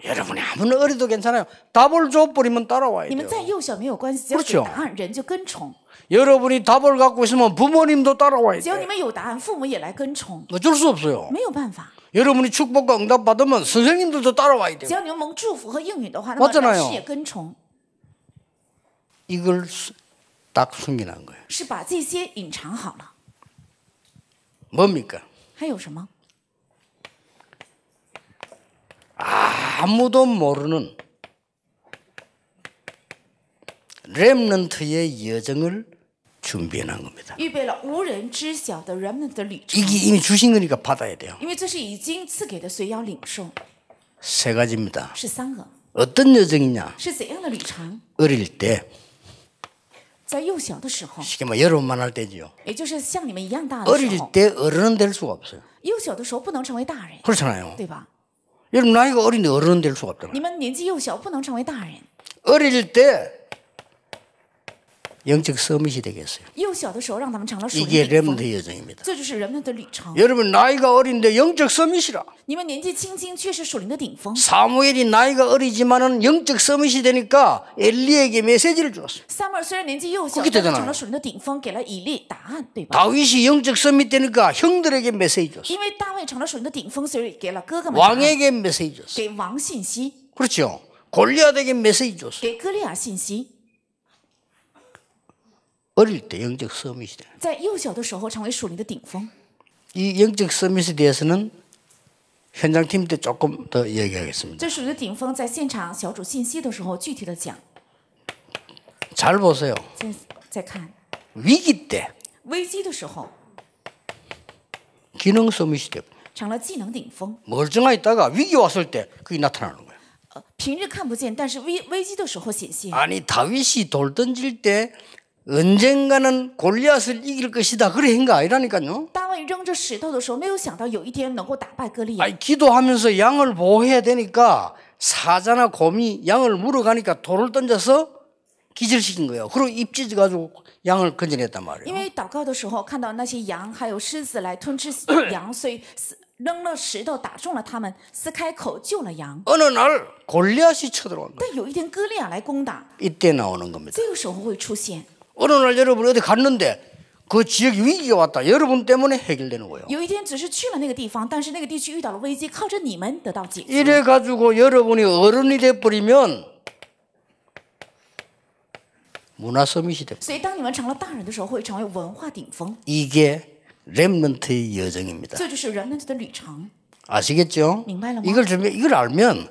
여러분이 아무리 어려도 괜찮아요. 답을 줘버리면 따라와야 你们 돼요. 再幼小没有关系，只要给 그렇죠 答案，人就跟从。 여러분이 답을 갖고 있으면 부모님도 따라와야 只要你 돼요. 们有答案，父母也来跟从， 어쩔 수 없어요. 没有办法。 여러분이 축복과 응답 받으면 선생님들도 따라와야 只 돼요. 要你们蒙祝福和应允的话，那么 맞잖아요 老师也跟从， 이걸 딱 숨겨놓은 거예요. 是把这些隐藏好了。 뭡니까? 还有什么？ 아무도 모르는 렘넌트의 여정을 준비해놓은 겁니다. 预备了无人知晓的人们的旅程， 이게 이미 주신 거니까 받아야 돼요. 因为这是已经赐给的，所以要领受。 세 가지입니다. 是3个， 어떤 여정이냐? 是怎样的旅程？ 어릴 때, 在幼小的时候， 쉽게 말 여러분만 할 때지요. 也就是像你们一样大的时 어릴 候， 때 어른은 될 수가 없어요. 幼小的时候不能成为大人， 그렇잖아요. 对吧？ 여러분 나이가 어린데 어른은 될 수가 없잖아요. 你们年纪幼小，不能成为大人。 어릴 때 영적 서밋이 되겠어요. 幼小的时候让他们成了属 이게 灵的顶峰， 렘넌트 여정입니다. 这就是人们的旅程。 여러분 나이가 어린데 영적 서밋이라. 你们年纪轻轻却是属灵的顶峰。 사무엘이 나이가 어리지만은 영적 서밋이 되니까 엘리에게 메시지를 주었어요. 撒母耳虽然年纪幼小， 그렇게 但是 되잖아요 成了属灵的顶峰，给了以利答案，对吧？ 다윗이 영적 서밋 되니까 형들에게 메시지 줬어요. 因为大卫成了属灵的顶峰，所以给了哥哥们答案， 왕에게 메시지 줬어요. 给王信息， 그렇죠. 골리앗에게 메시지 줬어요. 给歌利亚信息。 어릴 때 영적 서밋이 돼요. 在幼小的时候成为属灵的顶峰。 이 영적 서밋에 대해서는 현장팀 때 조금 더 얘기하겠습니다. 这属灵的顶峰在现场小组信息的时候具体的讲。 잘 보세요. 再看 위기 때 危机的时候 기능 서밋이 돼요. 成了技能顶峰。 멀쩡하 있다가 위기 왔을 때 그게 나타나는 거예요. 平日看不见，但是危机的时候显现。 아니 다윗이 돌 던질 때 언젠가는 골리앗을 이길 것이다 그래 한 거 아니라니까요. 大卫扔着石头的时候，没有想到有一天能够打败歌利亚。 아니 기도하면서 양을 보호해야 되니까 사자나 곰이 양을 물어가니까 돌을 던져서 기절시킨 거예요. 그리고 입 찢어가지고 양을 건져냈단 因 말이에요. 为祷告的时候看到那些羊还有狮子来吞吃羊，所以扔了石头打中了他们，撕开口救了羊。 어느 날 골리앗이 쳐들어온 거예요. 但有一天歌利亚来攻打， 이때 나오는 겁니다. 这个时候会出现。 어느 날 여러분 어디 갔는데 그 지역에 위기가 왔다. 여러분 때문에 해결되는 거예요. 有一天只是去了那个地方，但是那个地区遇到了危机，靠着你们得到解决。 이래 가지고 여러분이 어른이 돼 버리면 문화 서밋이 돼. 所以当你们成了大人的时候，会成为文化顶峰。 이게 렘넌트의 여정입니다. 这就是人们的旅程。 아시겠죠? 明白了吗？ 이걸 알면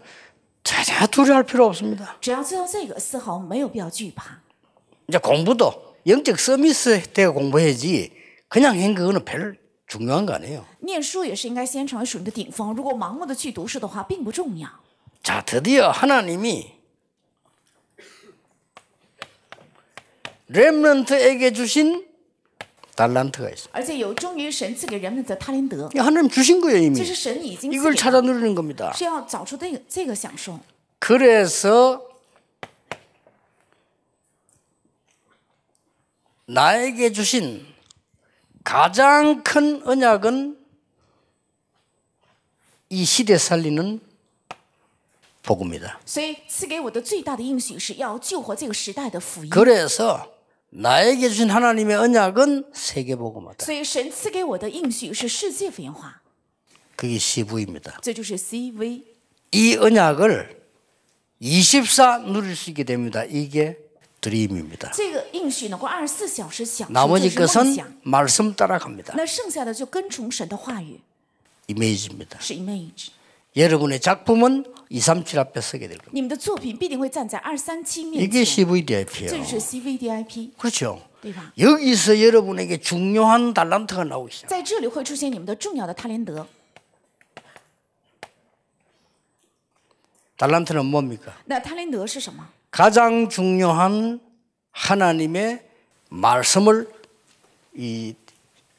전혀 두려워할 필요 없습니다. 只要知道这个，丝毫没有必要惧怕。 이제 공부도 영적 서밋에 대해 공부해야지 그냥 한 그거는 별 중요한 거 아니에요. 念书也是应该先成为属灵的顶峰。如果盲目的去读书的话，并不重要。 자, 드디어 하나님이 렘넌트에게 주신 달란트가 있어요. 而且有忠于神赐给人们的他连德， 하나님 주신 거예요, 이미. 这是神已经赐 이걸 给 찾아 他， 누리는 겁니다. 是要找出这个享受。 그래서 나에게 주신 가장 큰 언약은 이 시대 살리는 복음이다. 所以赐给我的最大的应许是要救活这个时代的福音。 그래서 나에게 주신 하나님의 언약은 세계복음화다. 所以神赐给我的应许是世界福音化， 그게 CV입니다. 这就是 CV。 이 언약을 24 누릴 수 있게 됩니다. 이게 드림입니다. 这个应许能够24小时享受， 나머지 这是梦 것은 想。 말씀 따라갑니다. 那剩下的就跟从神的话语， 이미지입니다. 是 image。 여러분의 작품은 237 앞에 서게 될 겁니다. 你们的作品必定会站在237面 이게 前， CVDIP예요. 这就是 CVDIP， 그렇죠. 对吧？ 여기서 여러분에게 중요한 달란트가 나오기 시작. 在这里会出现你们的重要的他连德。 달란트는 뭡니까? 那他连德是什么？ 가장 중요한 하나님의 말씀을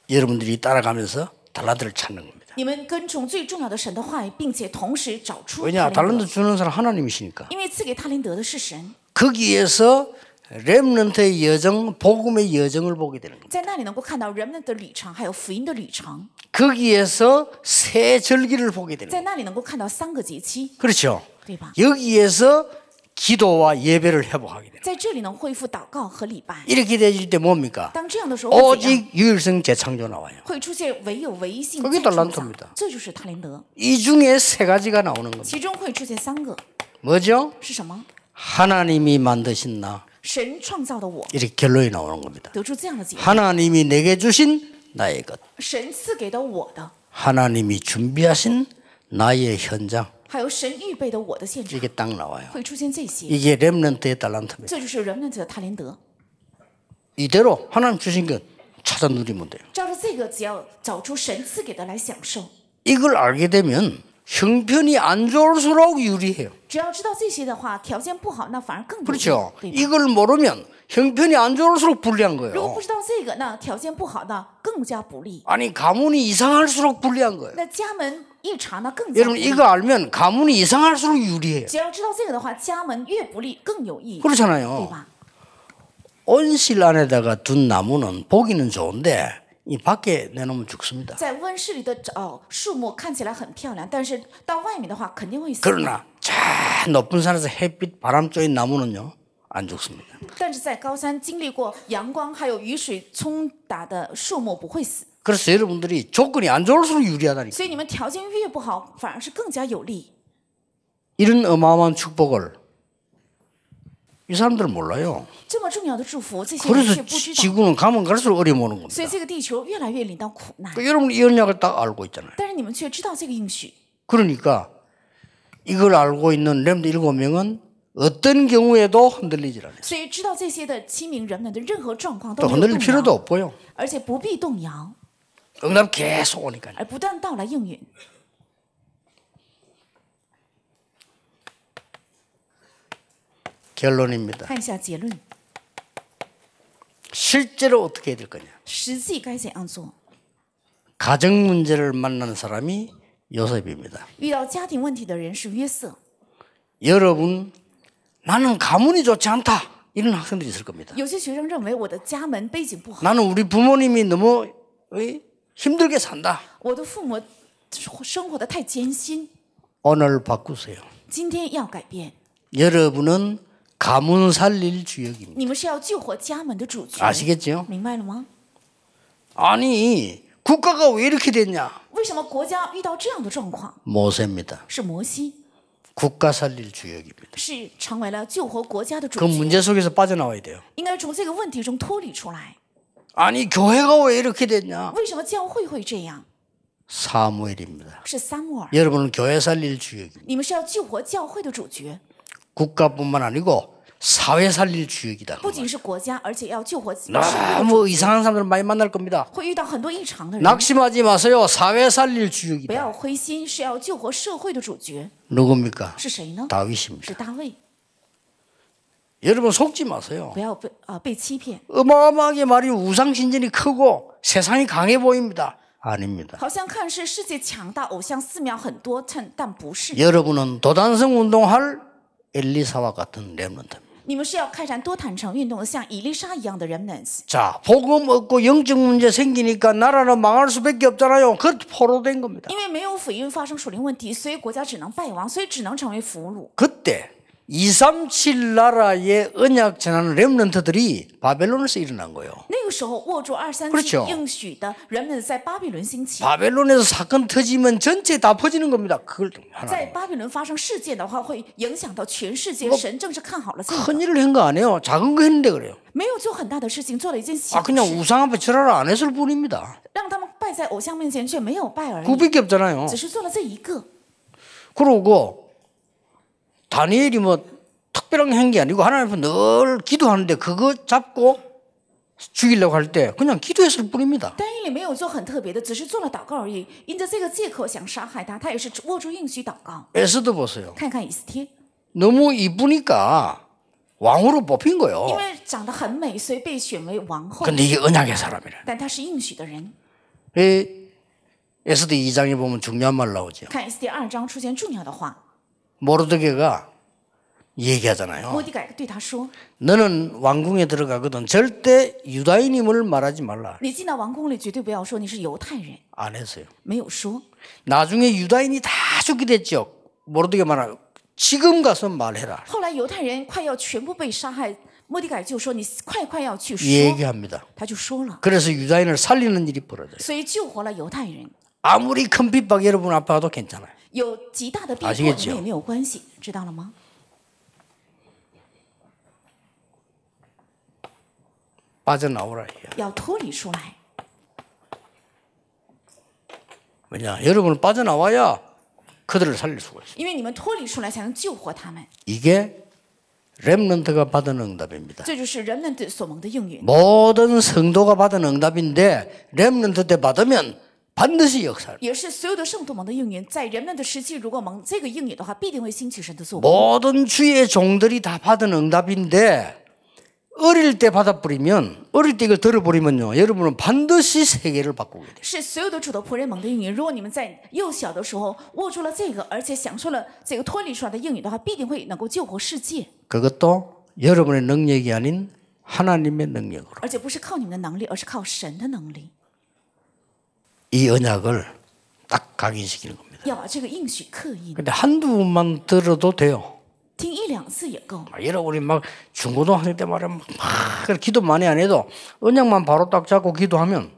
여러분들이 따라가면서 달란트를 찾는 겁니다. 你们跟从最重要的神的话语，并且同时找出他 왜냐? 连 달란트 德， 주는 사람 하나님이시니까. 因为赐给他连德的是神， 거기에서 렘넌트의 여정, 복음의 여정을 보게 되는 겁니다. 在那里能够看到人们的旅程，还有福音的旅程， 거기에서 새 절기를 보게 되는 겁니다. 在那里能够看到3个节期， 그렇죠. 对吧？ 여기에서 기도와 예배를 회복하게 됩니다. 在这里能恢复祷告和礼拜。 이렇게 되질 때 뭡니까? 当这样的时候会怎样？ 오직 유일성 재창조 나와요. 会出现唯有唯一性 그게 再创 달란트입니다 造，这就是他连德。 이 중에 세 가지가 나오는 겁니다. 其中会出现3个， 뭐죠? 是什么？ 하나님이 만드신 나. 神创造的我， 이렇게 결론이 나오는 겁니다. 得出这样的结论： 하나님이 내게 주신 나의 것. 神赐给的我的， 하나님이 준비하신 나의 현장. 还有神预备的我的现场， 이게 딱 나와요. 会出现这些。 이게 렘넌트의 달란트입니다. 这就是人们的他连德。 이대로 하나님 주신 것 찾아 누리면 돼요. 照着这个，只要找出神赐给的来享受。 이걸 알게 되면 형편이 안 좋을수록 유리해요. 只要知道这些的话，条件不好，那反而更有利， 그렇죠. 对吧？ 이걸 모르면 형편이 안 좋을수록 불리한 如果 거예요. 不知道这个，那条件不好的更加不利。 아니 가문이 이상할수록 불리한 거예요. 那家门异常呢，更加不 여러분 利。 이거 알면 가문이 이상할수록 유리해요. 只要知道这个的话，家门越不利更有益，对 그렇잖아요. 吧？ 온실 안에다가 둔 나무는 보기는 좋은데 이 밖에 내놓으면 죽습니다. 在温室里的树木看起来很漂亮，但是到外面的话肯定会死。 그러나 저 높은 산에서 햇빛 바람 쬐인 나무는요 안 죽습니다. 但是在高山经历过阳光还有雨水冲打的树木不会死， 그래서 여러분들이 조건이 안 좋을수록 유리하다니까. 所以你们条件越不好，反而是更加有利。 이런 어마어마한 축복을 이 사람들은 몰라요. 这么重要的祝福，这些人 그래서 却不知道， 지구는 가면 갈수록 어려움 오는 겁니다. 所以这个地球越来越临到苦难。 여러분 이 언약을 딱 알고 있잖아요. 但是你们却知道这个应许， 그러니까 이걸 알고 있는 렘드 7명은 어떤 경우에도 흔들리질 않아요. 所以知道这些的7名人们的任何状况 또 都没有 흔들릴 动 필요도 摇， 없고요. 而且不必动摇， 응답 계속 오니까요. 而不断到来应允。 결론입니다. 看一下结论， 실제로 어떻게 해야 될 거냐. 实际该怎样做？ 가정 문제를 만난 사람이 요셉입니다. 遇到家庭问题的人是约瑟。 여러분 나는 가문이 좋지 않다. 이런 학생들이 있을 겁니다. 有些学生认为我的家门背景不好， 나는 우리 부모님이 너무 힘들게 산다. 我的父母生活的太艰辛， 오늘 바꾸세요. 今天要改变。 여러분은 가문 살릴 주역입니다. 你们是要救活家门的主角， 아시겠죠? 明白了吗？ 아니 국가가 왜 이렇게 됐냐? 为什么国家遇到这样的状况？ 모세입니다. 是摩西， 국가 살릴 주역입니다. 是成为了救活国家的主 그 角， 문제 속에서 빠져나와야 돼요. 应该从这个问题中脱离出来。 아니 교회가 왜 이렇게 됐냐? 为什么教会会这样？ 사무엘입니다. 是撒母耳， 여러분은 교회 살릴 주역입니다. 你们是要救活教会的主角， 국가뿐만 아니고 사회 살릴 주역이다. 不仅是国家，而且要救活社会， 너무 이상한 사람들 많이 만날 겁니다. 会遇到很多异常的人。 낙심하지 마세요. 사회 살릴 不 주역이다. 要灰心，是要救活社会的主角 누굽니까? 是谁呢？ 다윗입니다. 是大卫。 여러분 속지 마세요. 不要被欺骗， 어마어마하게 말이 우상신전이 크고 세상이 강해 보입니다. 아닙니다. 好像看是世界强大，偶像寺庙很多，但不是。 여러분은 도단성 운동할 엘리사와 같은 렘넌트. 你们是要开展多坦诚运动的，像以利沙一样的 remnants。 자, 복음 없고 영적 문제 생기니까 나라는 망할 수밖에 없잖아요. 그 포로된 겁니다. 因为没有福音发生属灵问题，所以国家只能败亡，所以只能成为俘虏。 그때 237 나라의 언약 전하는 렘넌트들이 바벨론에서 일어난 거예요. 那个时候握住237 그렇죠 应许的人们在巴比伦兴起， 바벨론에서 사건 터지면 전체 다 퍼지는 겁니다. 그걸 在 하나 巴比伦发生事件的话，会影响到全世界。 뭐 神正是看好了这个， 큰 일을 한 거 아니에요. 작은 거 했는데 그래요. 没有做很大的事情，做了一件小 그냥 事， 우상 앞에 절하라 안 했을 뿐입니다. 让他们拜在偶像面前，却没有拜而已， 그밖에 없잖아요. 只是做了这一个。 그러고 다니엘이 뭐 특별한 한 게 아니고 하나님 앞에 늘 기도하는데 그거 잡고 죽이려고 할 때 그냥 기도했을 뿐입니다. 但以理没有做很特别的，只是做了祷告而已。因着这个借口想杀害他，他也是握住应许祷告。 에스더 보세요. 看看以斯帖， 너무 이쁘니까 왕으로 뽑힌 因 거예요. 为长得很美，所以被选为王后。 근데 이게 언약의 사람이래. 但他是应许的人。 에스더 2장에 보면 중요한 말 나오죠. 看以斯帖2章出现重要的话， 모르드게가 얘기하잖아요. 摩底改对他说 너는 왕궁에 들어가거든 절대 유다인임을 말하지 말라. ：“你进到王宫里，绝对不要说你是犹太人。 안 했어요. ”没有说。 나중에 유다인이 다 죽게 됐죠. 모르드게 말하고 지금 가서 말해라. 后来犹太人快要全部被杀害，摩底改就说：“你快要去说。 얘기합니다. 他就说了， 그래서 유다인을 살리는 일이 벌어져요. 所以救活了犹太人。 아무리 큰 핍박 여러분 앞에 와도 괜찮아요. 有极大的逼迫， 아시겠죠 你们也没有关系，知道了吗？ 빠져나오라. 要脱离出来， 왜냐? 여러분을 빠져나와야 그들을 살릴 수가 있어요. 因为你们脱离出来才能救活他们。 이게 렘넌트가 받은 응답입니다. 这就是人们的所蒙的应允。 모든 성도가 받은 응답인데 렘넌트 때 받으면 반드시 역사할. 也是所有的圣徒蒙的应允，在人们的时期，如果蒙这个应允的话，必定会兴起神的作为。 모든 주의 종들이 다 받은 응답인데 어릴 때 받아버리면 어릴 때 이걸 들어버리면요 여러분은 반드시 세계를 바꾸게 돼요. 是所有的主的仆人蒙的应允。如果你们在幼小的时候握住了这个，而且享受了这个脱离出来的应允的话，必定会能够救活世界， 그것도 여러분의 능력이 아닌 하나님의 능력으로. 而且不是靠你们的能力，而是靠神的能力， 이 언약을 딱 각인시키는 겁니다. 要把这个应许刻印， 근데 한두 번만 들어도 돼요. 听1-2次也够。 여러분이 막 중고등학생 때 말하면 막 기도 많이 안 해도 언약만 바로 딱 잡고 기도하면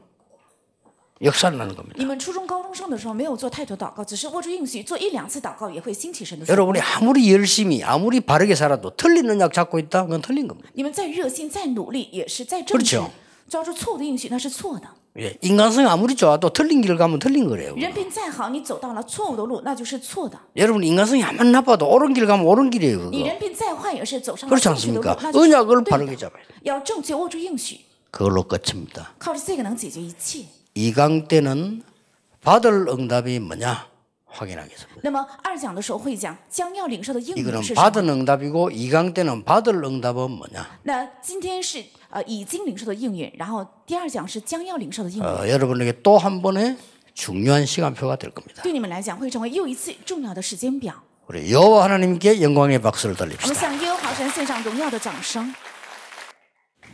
역사를 나는 겁니다. 你们初中、高中生的时候没有做太多祷告，只是握住应许，做1-2次祷告，也会兴起神的作为。 여러분이 아무리 열심히 아무리 바르게 살아도 틀린 언약 잡고 있다? 그건 틀린 겁니다. 你们再热心、再努力，也是在正直 그렇죠 。抓住错误的应许，那是错的。 예, 인간성이 아무리 좋아도 틀린 길을 가면 틀린 거래요. 人品再好，你走到了错误的路，那就是错的。 여러분 인간성이 아무리 나빠도 옳은 길 가면 옳은 길이에요. 你 그거. 人品再坏，也是走上了 그렇지 正确的路 않습니까? ，那就是 언약을 对 바르게 的。 잡아야 돼요. 要正确握住应许， 그걸로 끝입니다. 靠着这个能解决一切。 2강 때는 받을 응답이 뭐냐 확인하겠습니다. 那么2讲的时候会讲将要领受的应允 이거는 是什么？ 받은 응답이고 2강 때는 받을 응답은 뭐냐? 那今天是已经领受的应允，然后第2讲是将要领受的应允。 여러분에게 또 한 번의 중요한 시간표가 될 겁니다. 对你们来讲会成为又一次重要的时间表。 우리 여호와 하나님께 영광의 박수를 我们 돌립시다. 向耶和华神献上荣耀的掌声。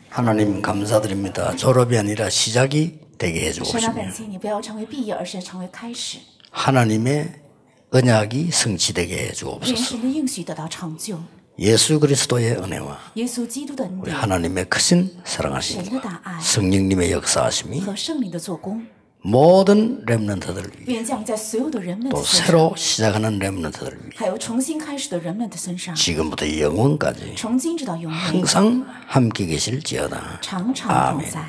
하나님 감사드립니다. 졸업이 아니라 시작이 되게 神啊， 해주옵시며 感谢你，不要成为毕业，而是成为开始。 하나님의 언약이 성취되게 愿 해주옵소서. 神的应许得到成就。 예수 그리스도의 은혜와 耶稣基督的恩 우리 典、 하나님의 크신 神的 사랑하심과 大爱 성령님의 역사하심이 和圣灵的做工， 모든 렘넌트들을 위해 愿降在所有的人们的 또 身上， 새로 시작하는 렘넌트들을 위해 还有重新开始的人们的身上， 지금부터 영원까지 从今直到永远， 항상 함께 계실지어다. 常常同在。